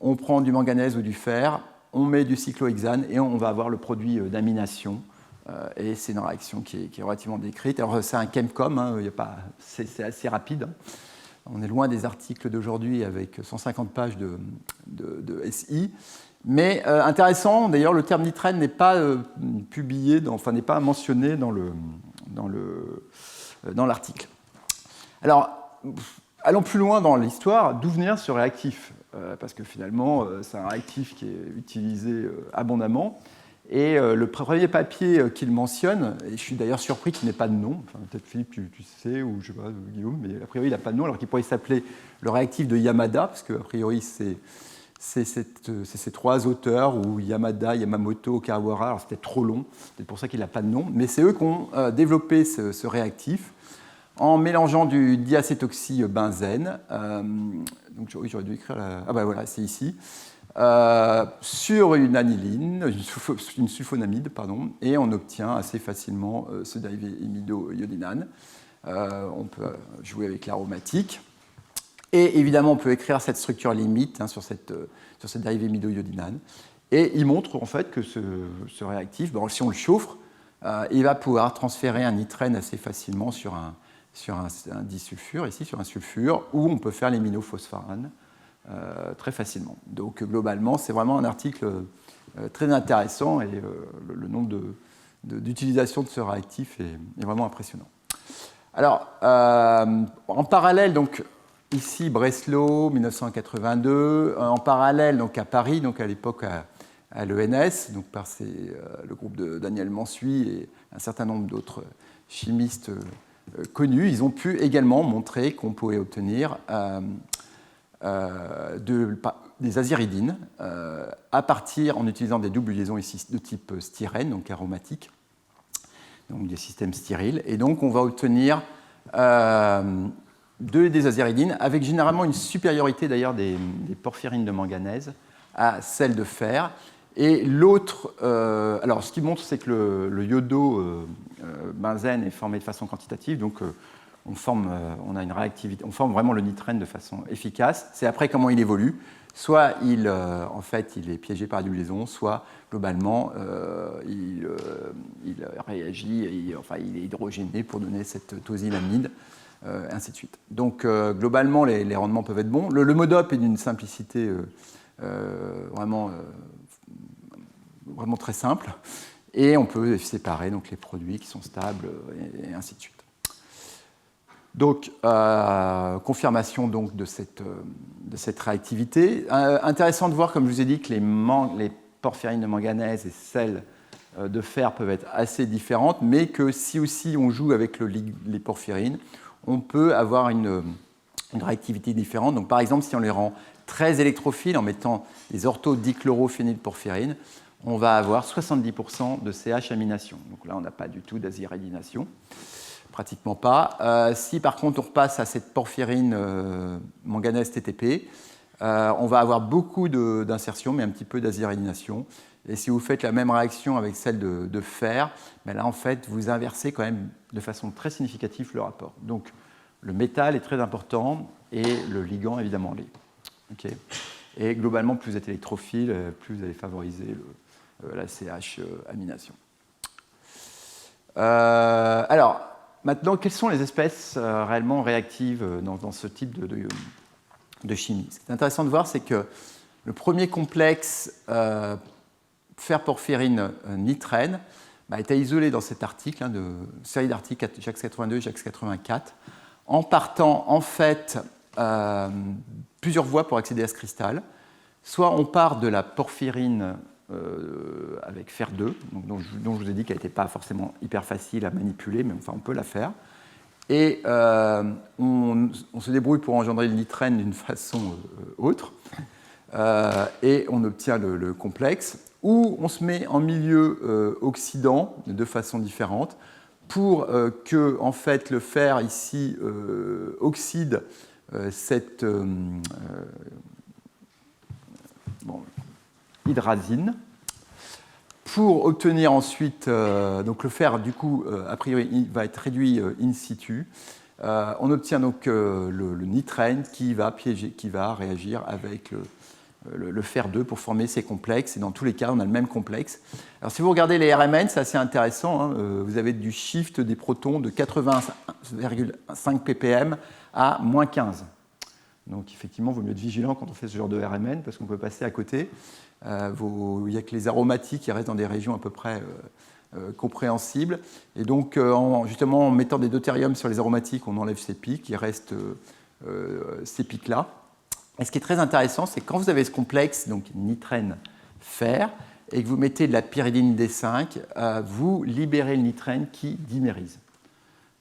on prend du manganèse ou du fer, on met du cyclohexane et on va avoir le produit d'amination. Et c'est une réaction qui est relativement décrite. Alors, c'est un chemcom, c'est assez rapide. On est loin des articles d'aujourd'hui avec 150 pages de SI. Mais intéressant, d'ailleurs, le terme nitrène n'est pas n'est pas mentionné dans l'article. Alors, allons plus loin dans l'histoire. D'où vient ce réactif ? Parce que finalement, c'est un réactif qui est utilisé abondamment. Et le premier papier qu'il mentionne, et je suis d'ailleurs surpris qu'il n'ait pas de nom, enfin, peut-être Philippe, tu sais, ou je sais pas, Guillaume, mais a priori il n'a pas de nom, alors qu'il pourrait s'appeler le réactif de Yamada, parce qu'a priori c'est ces 3 auteurs, ou Yamada, Yamamoto, Okawara, alors c'était trop long, c'est pour ça qu'il n'a pas de nom, mais c'est eux qui ont développé ce réactif en mélangeant du diacétoxybenzène, donc j'aurais dû écrire ah ben voilà, c'est ici, sur une aniline, une sulfonamide, pardon, et on obtient assez facilement ce dérivé imido-iodinane. On peut jouer avec l'aromatique. Et évidemment, on peut écrire cette structure limite sur cette dérivée amido-iodinane. Et il montre en fait que ce réactif, si on le chauffe, il va pouvoir transférer un nitrène assez facilement sur un disulfure, ici sur un sulfure, où on peut faire l'iminophosphorane très facilement. Donc globalement, c'est vraiment un article très intéressant et le nombre d'utilisations de ce réactif est vraiment impressionnant. Alors, en parallèle, donc, ici Breslau, 1982, en parallèle donc, à Paris, donc à l'époque à l'ENS, donc par le groupe de Daniel Mansuy et un certain nombre d'autres chimistes connus, ils ont pu également montrer qu'on pouvait obtenir des aziridines en utilisant des doubles liaisons ici de type styrène, donc aromatiques, donc des systèmes stériles. Et donc on va obtenir des aziridines avec généralement une supériorité d'ailleurs des porphyrines de manganèse à celles de fer. Et l'autre, alors ce qui montre, c'est que le iodo benzène est formé de façon quantitative, donc on forme vraiment le nitrène de façon efficace. C'est après comment il évolue. Soit il est piégé par la double liaison, soit globalement il réagit, il est hydrogéné pour donner cette tosylamide, ainsi de suite. Donc globalement les rendements peuvent être bons. Le MODOP est d'une simplicité vraiment très simple, et on peut séparer donc, les produits qui sont stables et ainsi de suite. Donc, confirmation donc, de cette réactivité. Intéressant de voir, comme je vous ai dit, que les porphyrines de manganèse et celles de fer peuvent être assez différentes, mais que si aussi on joue avec les porphyrines, on peut avoir une réactivité différente. Donc, par exemple, si on les rend très électrophiles en mettant les orthodichlorophénylporphyrines, on va avoir 70% de CH-amination. Donc là, on n'a pas du tout d'aziridination, pratiquement pas. Si par contre on repasse à cette porphyrine manganèse TTP, on va avoir beaucoup d'insertion, mais un petit peu d'aziridination. Et si vous faites la même réaction avec celle de fer, ben là en fait vous inversez quand même de façon très significative le rapport. Donc le métal est très important et le ligand évidemment l'est. Okay. Et globalement, plus vous êtes électrophile, plus vous allez favoriser la CH-amination. Alors, maintenant, quelles sont les espèces réellement réactives dans ce type de chimie? Ce qui est intéressant de voir, c'est que le premier complexe fer-porphyrine nitrène a été isolé dans cet article, série d'articles JAX 82 et JAX 84, en partant en fait plusieurs voies pour accéder à ce cristal. Soit on part de la porphyrine avec fer 2, dont je vous ai dit qu'elle n'était pas forcément hyper facile à manipuler, mais enfin on peut la faire. Et on se débrouille pour engendrer le nitrène d'une façon autre, et on obtient le complexe, ou on se met en milieu oxydant de façon différente pour que en fait, le fer ici oxyde cette hydrazine pour obtenir ensuite, donc le fer du coup a priori il va être réduit in situ. On obtient donc le nitrène qui va réagir avec le fer 2 pour former ces complexes, et dans tous les cas on a le même complexe. Alors si vous regardez les RMN, c'est assez intéressant, hein, vous avez du shift des protons de 80,5 ppm à moins 15. Donc effectivement, il vaut mieux être vigilant quand on fait ce genre de RMN, parce qu'on peut passer à côté. Il n'y a que les aromatiques qui restent dans des régions à peu près compréhensibles. Et donc, justement, en mettant des deutériums sur les aromatiques, on enlève ces pics, il reste ces pics-là. Et ce qui est très intéressant, c'est que quand vous avez ce complexe, donc nitrène-fer, et que vous mettez de la pyridine D5, vous libérez le nitrène qui dimérise.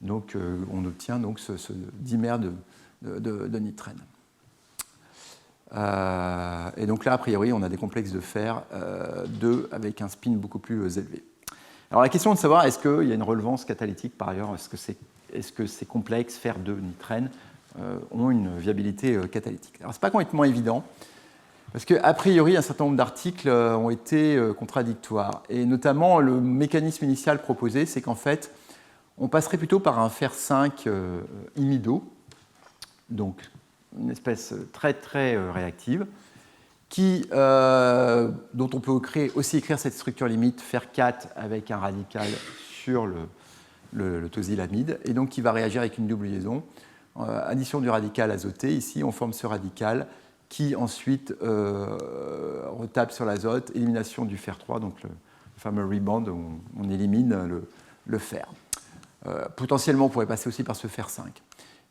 Donc, on obtient donc ce dimère de nitrène. Et donc là, a priori, on a des complexes de fer 2 avec un spin beaucoup plus élevé. Alors la question est de savoir, est-ce qu'il y a une relevance catalytique par ailleurs? Est-ce que ces complexes fer 2 nitrène ont une viabilité catalytique? Alors c'est pas complètement évident, parce qu'a priori, un certain nombre d'articles ont été contradictoires. Et notamment, le mécanisme initial proposé, c'est qu'en fait, on passerait plutôt par un fer 5 imido, donc une espèce très très réactive, dont on peut aussi écrire cette structure limite, fer 4 avec un radical sur le tosylamide, et donc qui va réagir avec une double liaison. Addition du radical azoté, ici on forme ce radical qui ensuite retape sur l'azote, élimination du fer 3, donc le fameux rebound où on élimine le fer. Potentiellement on pourrait passer aussi par ce fer 5.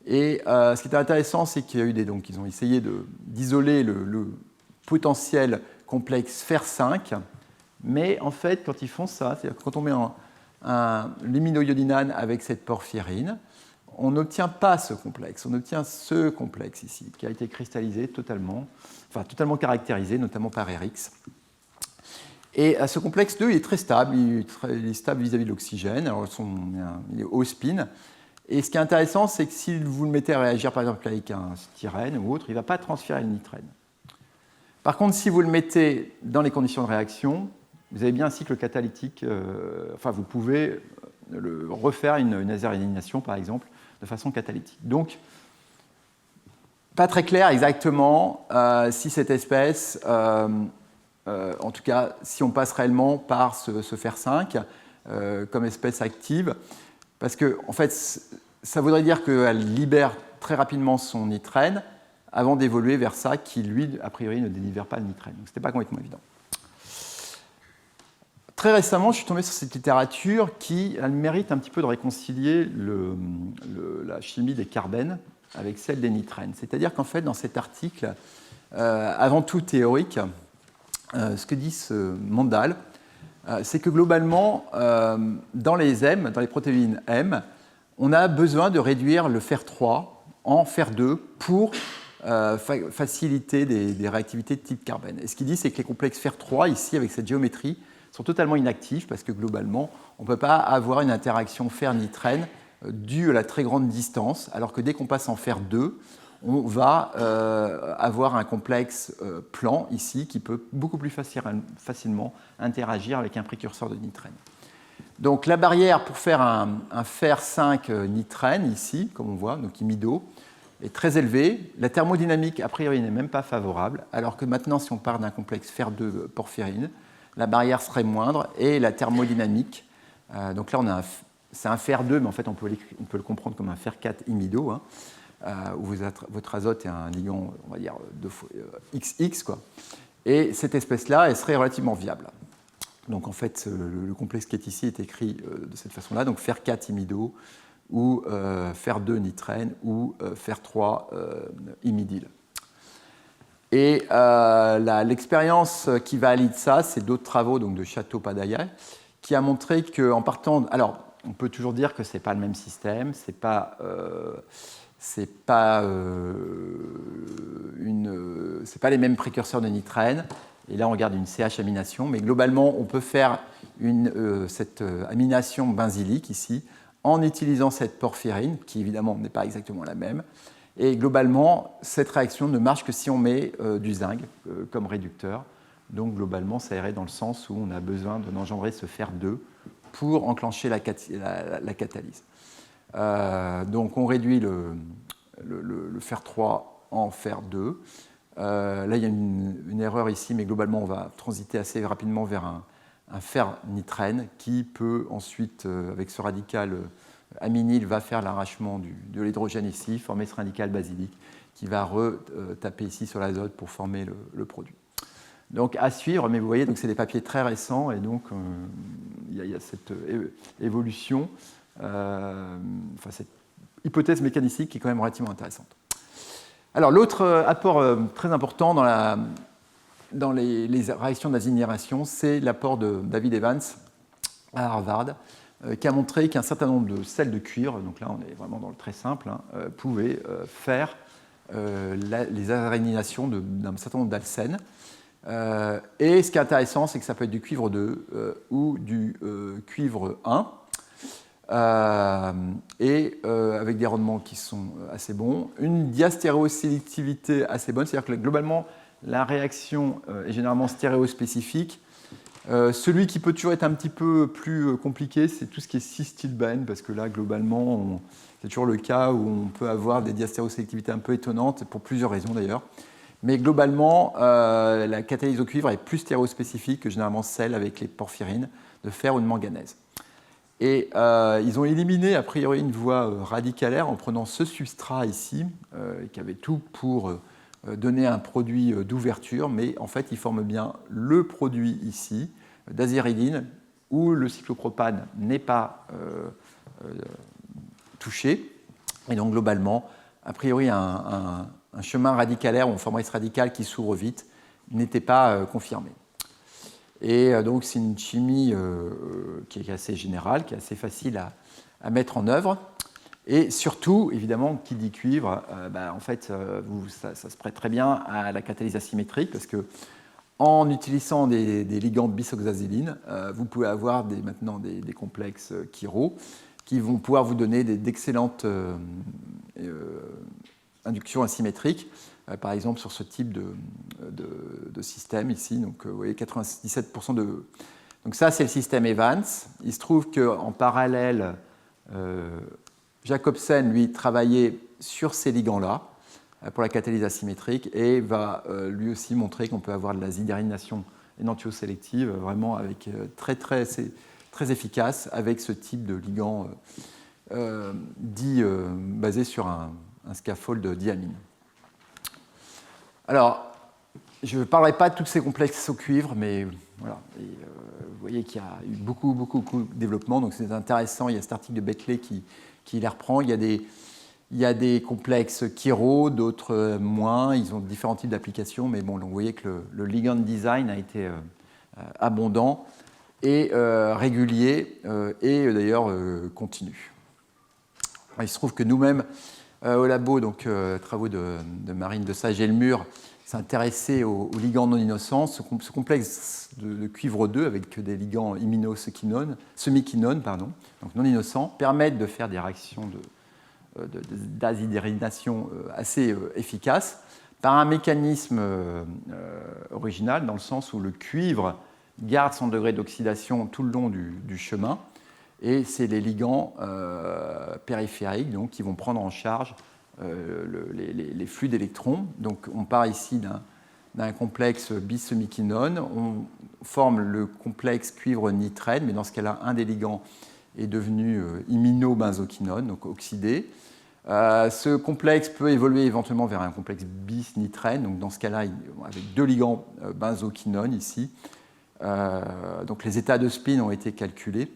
Et ce qui est intéressant, c'est qu'il y a eu donc ils ont essayé d'isoler le potentiel complexe fer 5, mais en fait quand ils font ça, c'est-à-dire que quand on met un luminoiodinane avec cette porphyrine, on n'obtient pas ce complexe, on obtient ce complexe ici, qui a été cristallisé totalement caractérisé, notamment par Eriks. Et ce complexe 2 il est très stable, il est stable vis-à-vis de l'oxygène, alors il est haut spin. Et ce qui est intéressant, c'est que si vous le mettez à réagir par exemple avec un styrène ou autre, il ne va pas transférer le nitrène. Par contre, si vous le mettez dans les conditions de réaction, vous avez bien un cycle catalytique, vous pouvez refaire une laser-élimination par exemple, de façon catalytique. Donc, pas très clair exactement si cette espèce, en tout cas, si on passe réellement par ce fer 5 comme espèce active, parce que, en fait, ça voudrait dire qu'elle libère très rapidement son nitrène avant d'évoluer vers ça qui, lui, a priori, ne délivre pas le nitrène. Donc, ce n'était pas complètement évident. Très récemment, je suis tombé sur cette littérature qui a le mérite un petit peu de réconcilier la chimie des carbènes avec celle des nitrènes. C'est-à-dire qu'en fait, dans cet article, avant tout théorique, ce que dit Mandal, c'est que globalement, dans les M, dans les protéines M, on a besoin de réduire le fer 3 en fer 2 pour faciliter des réactivités de type carbène. Et ce qu'il dit, c'est que les complexes fer 3, ici, avec cette géométrie, sont totalement inactifs parce que globalement, on ne peut pas avoir une interaction fer-nitrène due à la très grande distance, alors que dès qu'on passe en fer 2, on va avoir un complexe plan ici qui peut beaucoup plus facilement interagir avec un précurseur de nitrène. Donc la barrière pour faire un fer 5 nitrène ici, comme on voit, donc imido, est très élevée. La thermodynamique, a priori, n'est même pas favorable, alors que maintenant, si on part d'un complexe fer 2 porphyrine, la barrière serait moindre et la thermodynamique, donc là c'est un fer 2, mais en fait on peut le comprendre comme un fer 4 imido, où votre azote est un ligand, on va dire, XX, quoi. Et cette espèce-là, elle serait relativement viable. Donc en fait, le complexe qui est ici est écrit de cette façon-là, donc fer 4 imido, ou fer 2 nitrène, ou fer 3 imidyle. Et l'expérience qui valide ça, c'est d'autres travaux donc, de Château-Padaillet, qui a montré qu'en partant... Alors, on peut toujours dire que ce n'est pas le même système, ce n'est pas les mêmes précurseurs de nitrène. Et là, on regarde une CH-amination, mais globalement, on peut faire cette amination benzylique ici, en utilisant cette porphyrine, qui évidemment n'est pas exactement la même. Et globalement, cette réaction ne marche que si on met du zinc comme réducteur. Donc globalement, ça irait dans le sens où on a besoin d'engendrer ce fer 2 pour enclencher la catalyse. Donc on réduit le fer 3 en fer 2. Là, il y a une erreur ici, mais globalement, on va transiter assez rapidement vers un fer nitrène qui peut ensuite, avec ce radical aminyle, va faire l'arrachement de l'hydrogène ici, former ce radical basylique qui va retaper ici sur l'azote pour former le produit. Donc à suivre, mais vous voyez, c'est des papiers très récents et donc il y a cette évolution, cette hypothèse mécanistique qui est quand même relativement intéressante. Alors l'autre apport très important dans les réactions d'azynération, c'est l'apport de David Evans à Harvard, qui a montré qu'un certain nombre de sels de cuivre, donc là on est vraiment dans le très simple, pouvaient faire les arénilations d'un certain nombre d'alcènes. Et ce qui est intéressant, c'est que ça peut être du cuivre 2 ou du cuivre 1, avec des rendements qui sont assez bons. Une diastéréosélectivité assez bonne, c'est-à-dire que globalement, la réaction est généralement stéréospécifique. Celui qui peut toujours être un petit peu plus compliqué, c'est tout ce qui est cis-stilbène, parce que là, globalement, c'est toujours le cas où on peut avoir des diastérosélectivités un peu étonnantes, pour plusieurs raisons d'ailleurs. Mais globalement, la catalyse au cuivre est plus stéréospécifique que généralement celle avec les porphyrines de fer ou de manganèse. Et ils ont éliminé a priori une voie radicalaire en prenant ce substrat ici, qui avait tout pour donner un produit d'ouverture, mais en fait, il forme bien le produit ici, d'aziridine, où le cyclopropane n'est pas touché. Et donc, globalement, a priori, un chemin radicalaire ou un formeresse radicale qui s'ouvre vite n'était pas confirmé. Et donc, c'est une chimie qui est assez générale, qui est assez facile à mettre en œuvre. Et surtout, évidemment, qui dit cuivre, en fait, ça se prête très bien à la catalyse asymétrique, parce que en utilisant des ligands bisoxazéline, vous pouvez avoir maintenant des complexes chiro qui vont pouvoir vous donner d'excellentes inductions asymétriques, par exemple sur ce type de système ici. Donc, vous voyez, 97% de... Donc ça, c'est le système Evans. Il se trouve qu'en parallèle, Jacobsen, lui, travaillait sur ces ligands-là pour la catalyse asymétrique et va lui aussi montrer qu'on peut avoir de la zidérination énantiosélective vraiment avec très efficace avec ce type de ligand dit basé sur un scaffold diamine. Alors, je ne parlerai pas de tous ces complexes au cuivre, mais voilà. Vous voyez qu'il y a eu beaucoup de développement, donc c'est intéressant. Il y a cet article de Beckley qui les reprend. Il y a des complexes chiro, d'autres moins. Ils ont différents types d'applications, mais bon, donc vous voyez que le ligand design a été abondant et régulier et d'ailleurs continu. Il se trouve que nous-mêmes, au labo, donc travaux de Marine de Sage-Elmure, s'intéressait aux ligands non innocents. Ce complexe de cuivre 2 avec des ligands immunosemi-quinones, donc non innocents, permettent de faire des réactions d'azidérination assez efficaces par un mécanisme original, dans le sens où le cuivre garde son degré d'oxydation tout le long du chemin, et c'est les ligands périphériques donc, qui vont prendre en charge les flux d'électrons. Donc on part ici d'un complexe bisemi-quinone, on forme le complexe cuivre-nitrène, mais dans ce cas-là, un des ligands est devenu imino-benzoquinone, donc oxydé. Ce complexe peut évoluer éventuellement vers un complexe bis-nitrène, donc dans ce cas-là, avec deux ligands benzoquinone ici. Donc les états de spin ont été calculés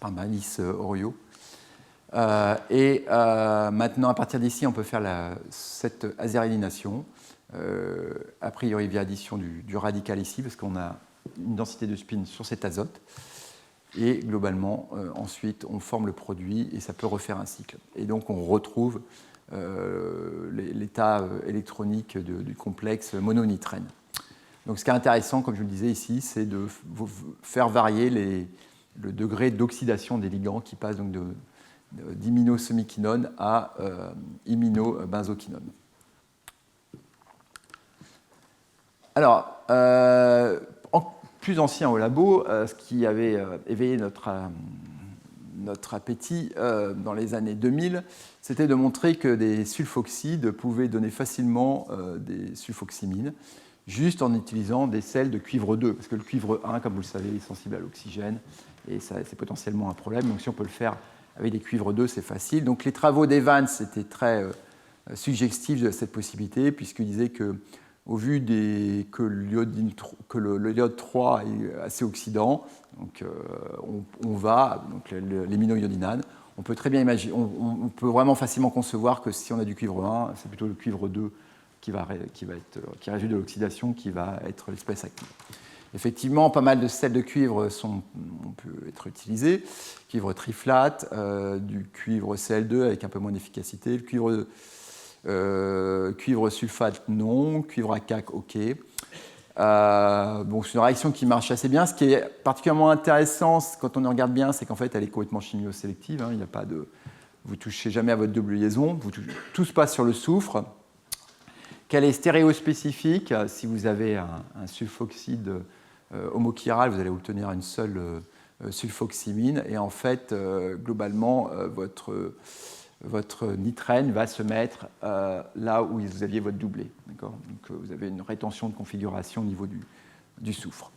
par Malice Orio. Et maintenant, à partir d'ici, on peut faire cette azéridination, a priori via addition du radical ici, parce qu'on a une densité de spin sur cet azote. Et globalement, ensuite, on forme le produit et ça peut refaire un cycle. Et donc, on retrouve l'état électronique du complexe mononitrène. Donc, ce qui est intéressant, comme je le disais ici, c'est de faire varier le degré d'oxydation des ligands qui passent donc d'imino-semi-quinone à imino-benzoquinone. Alors, plus ancien au labo, ce qui avait éveillé notre appétit dans les années 2000, c'était de montrer que des sulfoxydes pouvaient donner facilement des sulfoxymines, juste en utilisant des sels de cuivre 2, parce que le cuivre 1, comme vous le savez, est sensible à l'oxygène, et c'est potentiellement un problème. Donc si on peut le faire avec des cuivres 2, c'est facile. Donc les travaux d'Evans étaient très suggestifs de cette possibilité, puisqu'ils disaient que au vu que le iode 3 est assez oxydant, donc on va, donc l'iminoiodinane, on peut très bien imaginer, on peut vraiment facilement concevoir que si on a du cuivre 1, c'est plutôt le cuivre 2 qui résulte de l'oxydation qui va être l'espèce active. Effectivement, pas mal de sels de cuivre on peut être utilisés. Cuivre triflate, du cuivre Cl2 avec un peu moins d'efficacité, le cuivre sulfate non, cuivre ACAC ok. Bon, c'est une réaction qui marche assez bien. Ce qui est particulièrement intéressant quand on regarde bien, c'est qu'en fait elle est complètement chimiosélective. Il n'y a pas de, vous ne touchez jamais à votre double liaison, tout se passe sur le soufre. Qu'elle est stéréospécifique si vous avez un sulfoxyde homochirale, vous allez obtenir une seule sulfoxymine. Et en fait, globalement, votre nitrène va se mettre là où vous aviez votre doublé. Donc vous avez une rétention de configuration au niveau du soufre.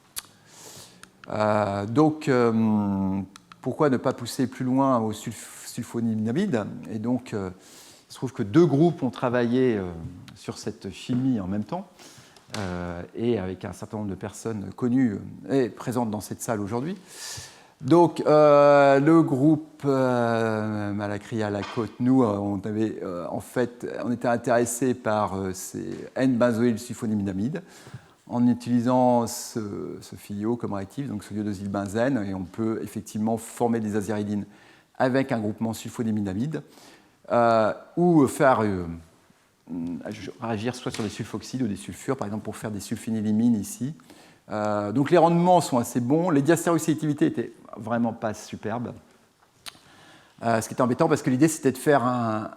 Pourquoi ne pas pousser plus loin au sulfonimide? Et donc, il se trouve que 2 groupes ont travaillé sur cette chimie en même temps, et avec un certain nombre de personnes connues et présentes dans cette salle aujourd'hui. Donc, le groupe Malacria, Lacote, nous, on était intéressés par ces N-benzoyl sulfonimidamide en utilisant ce filio comme réactif, donc ce iodosylbenzène, et on peut effectivement former des aziridines avec un groupement sulfonimidamide ou faire réagir soit sur des sulfoxydes ou des sulfures, par exemple pour faire des sulfinylimines ici. Donc les rendements sont assez bons. Les diastérosélectivités étaient vraiment pas superbes. Ce qui était embêtant parce que l'idée c'était de faire un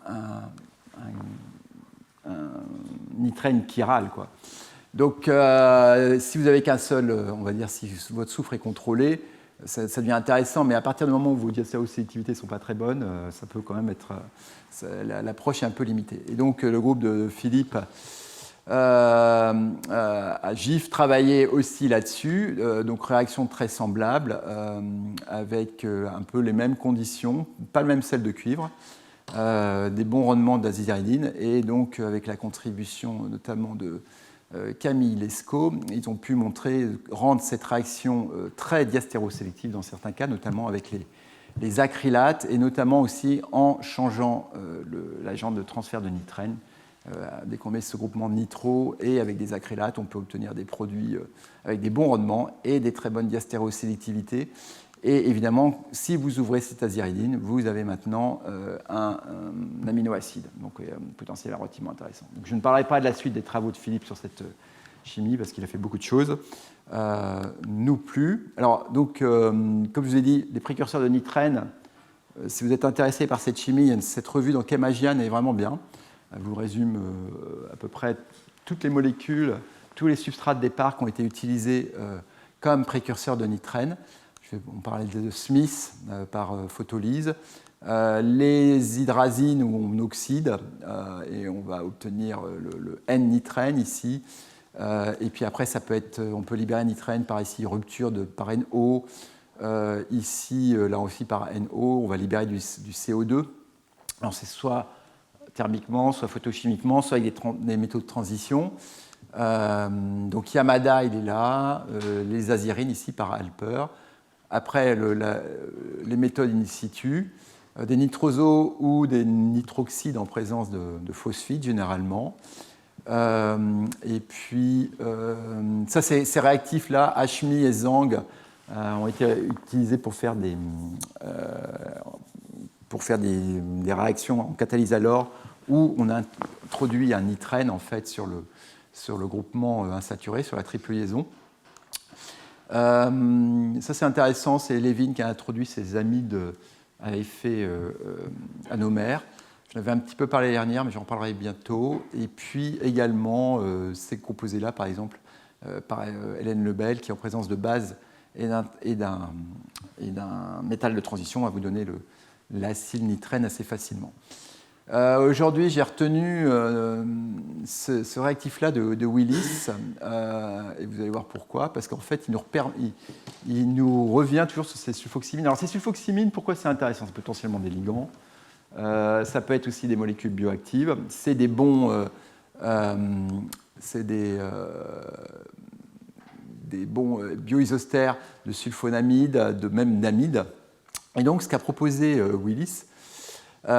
nitrène chiral, quoi. Donc si vous n'avez qu'un seul, on va dire si votre soufre est contrôlé, ça devient intéressant, mais à partir du moment où vos diastérosélectivités ne sont pas très bonnes, ça peut quand même être... l'approche est un peu limitée. Et donc le groupe de Philippe à GIF travaillait aussi là-dessus, donc réaction très semblable, avec un peu les mêmes conditions, pas le même sel de cuivre, des bons rendements d'aziridine, et donc avec la contribution notamment de Camille Lescaut, ils ont pu rendre cette réaction très diastérosélective dans certains cas, notamment avec les acrylates, et notamment aussi en changeant l'agent de transfert de nitrène. Dès qu'on met ce groupement nitro et avec des acrylates, on peut obtenir des produits avec des bons rendements et des très bonnes diastérosélectivités. Et évidemment, si vous ouvrez cette aziridine, vous avez maintenant un aminoacide, donc un potentiel relativement intéressant. Donc, je ne parlerai pas de la suite des travaux de Philippe sur cette chimie, parce qu'il a fait beaucoup de choses. Nous plus. Alors, donc, comme je vous ai dit, les précurseurs de nitrène, si vous êtes intéressé par cette chimie, cette revue dans Chemagian est vraiment bien. Elle vous résume à peu près toutes les molécules, tous les substrats de départ qui ont été utilisés comme précurseurs de nitrène. On parlait de Smith par photolyse. Les hydrazines où on oxyde, et on va obtenir le N-nitrène ici. Et puis après, on peut libérer nitrène par ici, rupture par NO. Ici, là aussi par NO, on va libérer du CO2. Alors c'est soit thermiquement, soit photochimiquement, soit avec des métaux de transition. Donc Yamada, il est là. Les azyrines ici par Alper. Après, les méthodes in situ, des nitrosos ou des nitroxydes en présence de phosphite, généralement. Et puis, ces réactifs-là, Hmi et Zhang, ont été utilisés pour faire des réactions en catalyse à l'or où on a introduit un nitrène, en fait, sur le groupement insaturé, sur la triple liaison. Ça c'est intéressant, c'est Levin qui a introduit ces amides à effet anomère. J'en avais un petit peu parlé dernière, mais j'en parlerai bientôt. Et puis également ces composés-là, par exemple, par Hélène Lebel, qui en présence de base et d'un métal de transition va vous donner l'acylnitrène assez facilement. Aujourd'hui, j'ai retenu ce réactif-là de Willis, et vous allez voir pourquoi, parce qu'en fait, il nous revient toujours sur ces sulfoxymines. Alors, ces sulfoxymines, pourquoi c'est intéressant? C'est potentiellement des ligands, ça peut être aussi des molécules bioactives, c'est des bons, bioisostères de sulfonamide, même d'amide. Et donc, ce qu'a proposé Willis,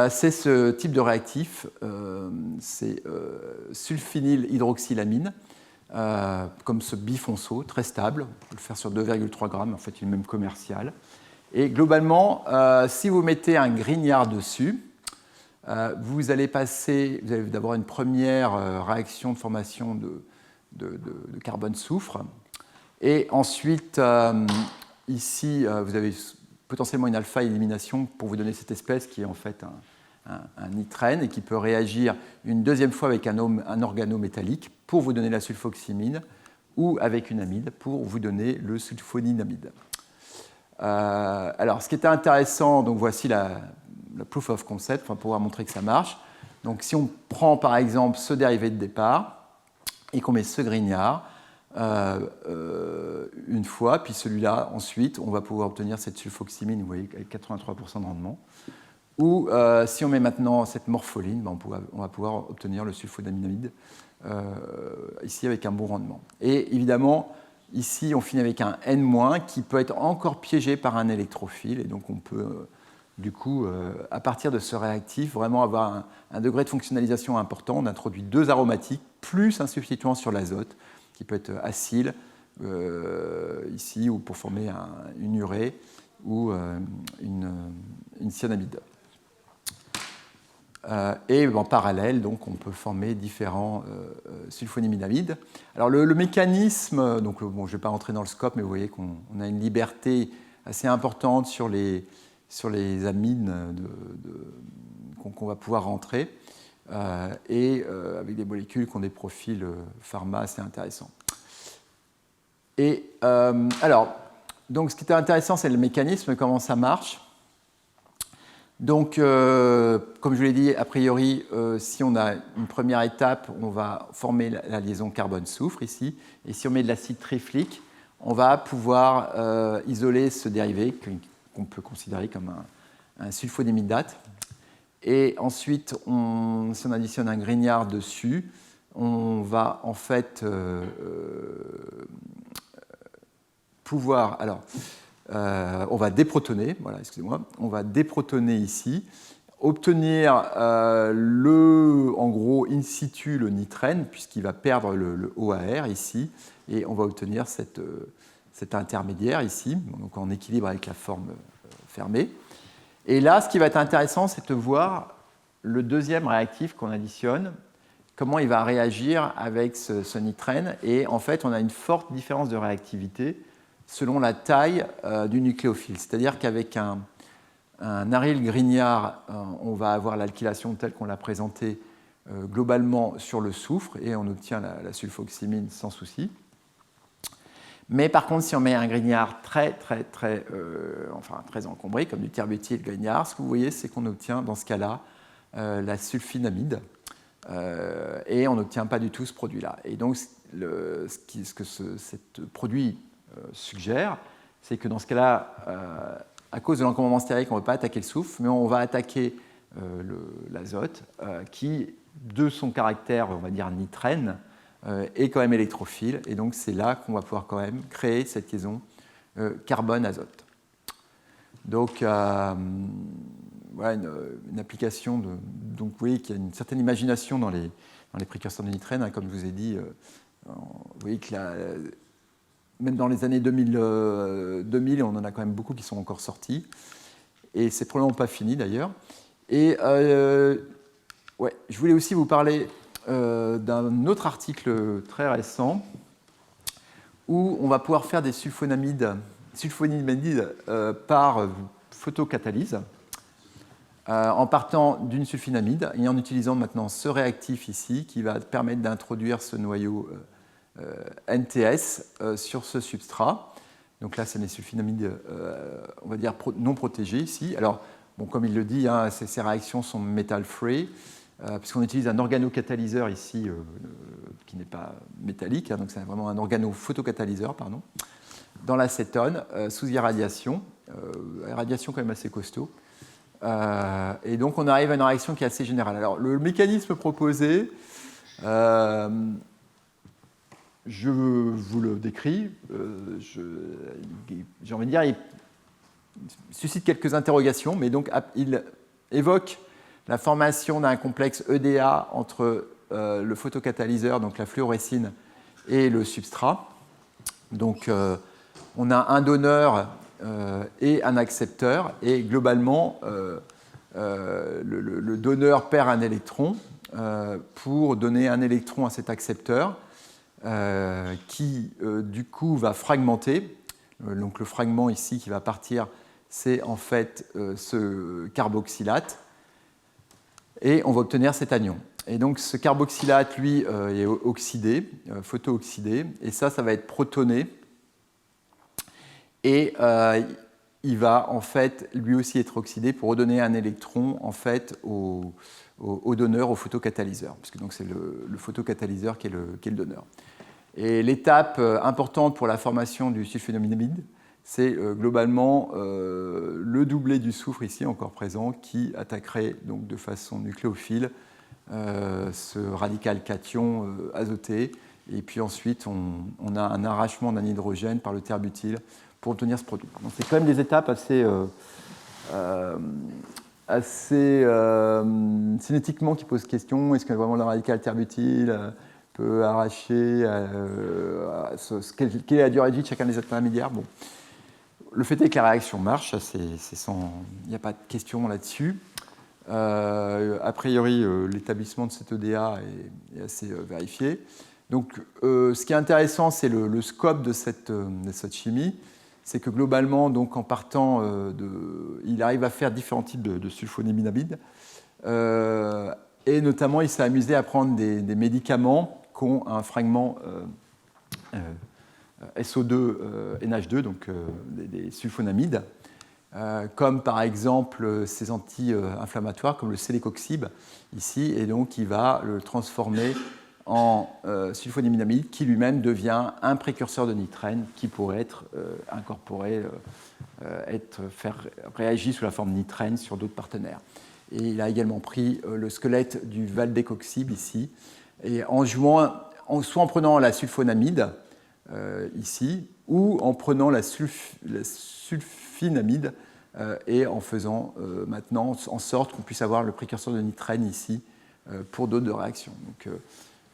c'est ce type de réactif, c'est sulfinylhydroxylamine, comme ce bifonceau, très stable. On peut le faire sur 2,3 grammes, en fait, il est même commercial. Et globalement, si vous mettez un grignard dessus, vous allez d'abord une première réaction de formation de carbone-soufre. Et ensuite, ici, vous avez potentiellement une alpha-élimination pour vous donner cette espèce qui est en fait un nitrène et qui peut réagir une deuxième fois avec un organométallique pour vous donner la sulfoxymine ou avec une amide pour vous donner le sulfonynamide. Alors, ce qui était intéressant, donc voici la proof of concept pour pouvoir montrer que ça marche. Donc, si on prend par exemple ce dérivé de départ et qu'on met ce grignard une fois, puis celui-là ensuite, on va pouvoir obtenir cette sulfoxymine, vous voyez, avec 83% de rendement. Ou si on met maintenant cette morpholine, ben on va pouvoir obtenir le sulfonamide ici avec un bon rendement. Et évidemment, ici, on finit avec un N- qui peut être encore piégé par un électrophile. Et donc, on peut, du coup, à partir de ce réactif, vraiment avoir un degré de fonctionnalisation important. On introduit 2 aromatiques, plus un substituant sur l'azote, qui peut être acyle, ici, ou pour former une urée ou une cyanamide. Et en parallèle, donc, on peut former différents sulfonimidamides. Alors le mécanisme, donc, bon, je ne vais pas rentrer dans le scope, mais vous voyez qu'on a une liberté assez importante sur les amines qu'on va pouvoir rentrer, et avec des molécules qui ont des profils pharma assez intéressants. Et alors, donc, ce qui était intéressant, c'est le mécanisme, comment ça marche. Donc, comme je vous l'ai dit, a priori, si on a une première étape, on va former la liaison carbone-soufre ici. Et si on met de l'acide triflique, on va pouvoir isoler ce dérivé qu'on peut considérer comme un sulfonimidate. Et ensuite, si on additionne un grignard dessus, on va en fait pouvoir... Alors, on va déprotoner, voilà, excusez-moi, on va déprotoner ici, obtenir en gros, in situ le nitrène, puisqu'il va perdre le OAR ici, et on va obtenir cet intermédiaire ici, donc en équilibre avec la forme fermée. Et là, ce qui va être intéressant, c'est de voir le deuxième réactif qu'on additionne, comment il va réagir avec ce nitrène, et en fait, on a une forte différence de réactivité selon la taille du nucléophile. C'est-à-dire qu'avec un aryl grignard, on va avoir l'alkylation telle qu'on l'a présentée globalement sur le soufre, et on obtient la sulfoxymine sans souci. Mais par contre, si on met un grignard très encombré, comme du terbutyl grignard, ce que vous voyez, c'est qu'on obtient dans ce cas-là la sulfinamide, et on n'obtient pas du tout ce produit-là. Et donc, ce que ce produit suggère, c'est que dans ce cas-là, à cause de l'encombrement stérique, on ne va pas attaquer le soufre, mais on va attaquer l'azote, qui, de son caractère, on va dire, nitrène, est quand même électrophile. Et donc, c'est là qu'on va pouvoir quand même créer cette liaison carbone-azote. Donc, voilà une application donc, vous voyez qu'il y a une certaine imagination dans les précurseurs de nitrène, hein, comme je vous ai dit. Vous voyez que même dans les années 2000, on en a quand même beaucoup qui sont encore sortis. Et c'est probablement pas fini d'ailleurs. Et je voulais aussi vous parler d'un autre article très récent où on va pouvoir faire des sulfonamides par photocatalyse en partant d'une sulfinamide et en utilisant maintenant ce réactif ici qui va permettre d'introduire ce noyau NTS sur ce substrat. Donc là, c'est des sulfinamides, on va dire, non protégés ici. Alors, bon, comme il le dit, hein, ces réactions sont metal-free, puisqu'on utilise un organocatalyseur ici qui n'est pas métallique, hein, donc c'est vraiment un organophotocatalysateur, pardon, dans l'acétone, sous irradiation, irradiation quand même assez costaud. Et donc, on arrive à une réaction qui est assez générale. Alors, le mécanisme proposé, je vous le décris, j'ai envie de dire, il suscite quelques interrogations, mais donc il évoque la formation d'un complexe EDA entre le photocatalyseur, donc la fluorescine, et le substrat. Donc on a un donneur et un accepteur, et globalement, le donneur perd un électron pour donner un électron à cet accepteur, qui du coup va fragmenter. Donc le fragment ici qui va partir, c'est en fait ce carboxylate, et on va obtenir cet anion. Et donc ce carboxylate, lui, est oxydé, photo-oxydé, et ça va être protoné. Et il va en fait lui aussi être oxydé pour redonner un électron en fait au donneur, au photocatalyseur, puisque donc c'est le photocatalyseur qui est le donneur. Et l'étape importante pour la formation du sulfonaminamide, c'est globalement le doublet du soufre ici encore présent qui attaquerait donc de façon nucléophile ce radical cation azoté, et puis ensuite on a un arrachement d'un hydrogène par le terre-butyl pour obtenir ce produit. Donc c'est quand même des étapes assez cinétiquement qui posent question. Est-ce que vraiment le radical terre-butyl peut arracher quelle est la durée de vie de chacun des intermédiaires? Bon. Le fait est que la réaction marche, il n'y a pas de question là-dessus. A priori, l'établissement de cet EDA est assez vérifié. Donc, ce qui est intéressant, c'est le scope de cette chimie. C'est que globalement, donc, en partant il arrive à faire différents types de sulfonéminamide. Et notamment, il s'est amusé à prendre des médicaments qui ont un fragment SO2, NH2, donc des sulfonamides, comme par exemple ces anti-inflammatoires, comme le sélécoxib ici, et donc il va le transformer en sulfonéminamide qui lui-même devient un précurseur de nitrène qui pourrait être incorporé, faire réagir sous la forme de nitrène sur d'autres partenaires. Et il a également pris le squelette du valdecoxib ici, et en jouant, soit en prenant la sulfonamide ici, ou en prenant la sulfinamide et en faisant maintenant en sorte qu'on puisse avoir le précurseur de nitrène ici pour d'autres réactions. Donc,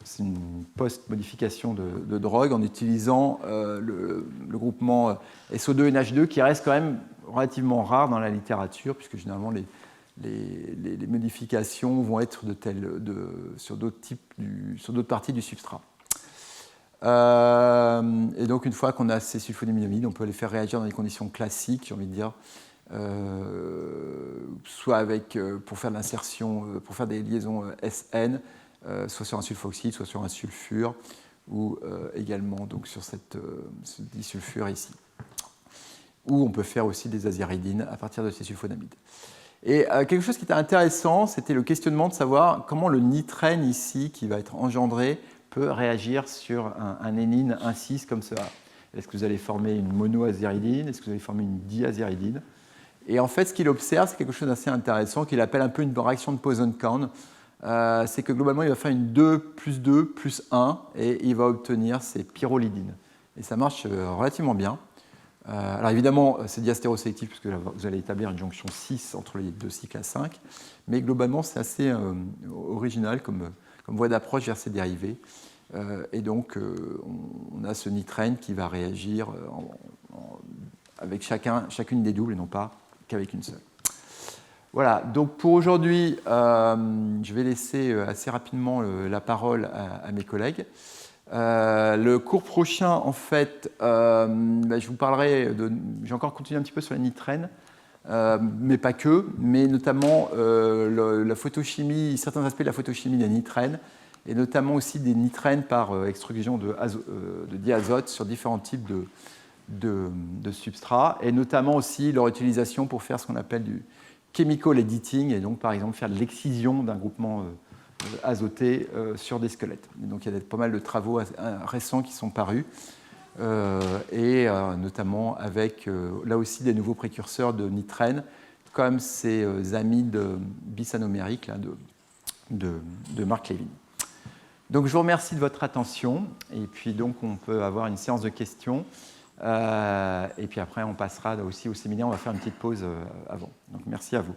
c'est une post-modification de drogue en utilisant le groupement SO2-NH2 qui reste quand même relativement rare dans la littérature, puisque généralement les modifications vont être sur d'autres parties du substrat. Et donc, une fois qu'on a ces sulfonéminamides, on peut les faire réagir dans des conditions classiques, j'ai envie de dire, soit pour faire de l'insertion, pour faire des liaisons SN, soit sur un sulfoxyde, soit sur un sulfure, ou également donc, sur ce disulfure ici. Ou on peut faire aussi des aziridines à partir de ces sulfonamides. Et quelque chose qui était intéressant, c'était le questionnement de savoir comment le nitrène ici, qui va être engendré, peut réagir sur un énine 1,6 comme cela. Est-ce que vous allez former une monoaziridine? Est-ce que vous allez former une diaziridine? Et en fait, ce qu'il observe, c'est quelque chose d'assez intéressant, qu'il appelle un peu une réaction de Poisson-Kahn. C'est que globalement, il va faire une 2 plus 2 plus 1, et il va obtenir ces pyrrolidines. Et ça marche relativement bien. Alors évidemment, c'est diastérosélectif, puisque là, vous allez établir une jonction 6 entre les deux cycles à 5, mais globalement, c'est assez original comme voie d'approche vers ces dérivés. Et donc, on a ce nitrène qui va réagir avec chacune des doubles et non pas qu'avec une seule. Voilà, donc pour aujourd'hui, je vais laisser assez rapidement la parole à mes collègues. Le cours prochain, en fait, je vous parlerai j'ai encore continué un petit peu sur la nitrène, mais pas que, mais notamment la photochimie, certains aspects de la photochimie des nitrènes, et notamment aussi des nitrènes par extrusion de diazote sur différents types de substrats, et notamment aussi leur utilisation pour faire ce qu'on appelle du chemical editing, et donc par exemple faire de l'excision d'un groupement azoté sur des squelettes. Et donc il y a pas mal de travaux récents qui sont parus, et notamment avec là aussi des nouveaux précurseurs de nitrène, comme ces amides bisanomériques là, de Mark Levin. Donc je vous remercie de votre attention, et puis donc on peut avoir une séance de questions, et puis après on passera là aussi au séminaire, on va faire une petite pause avant. Donc merci à vous.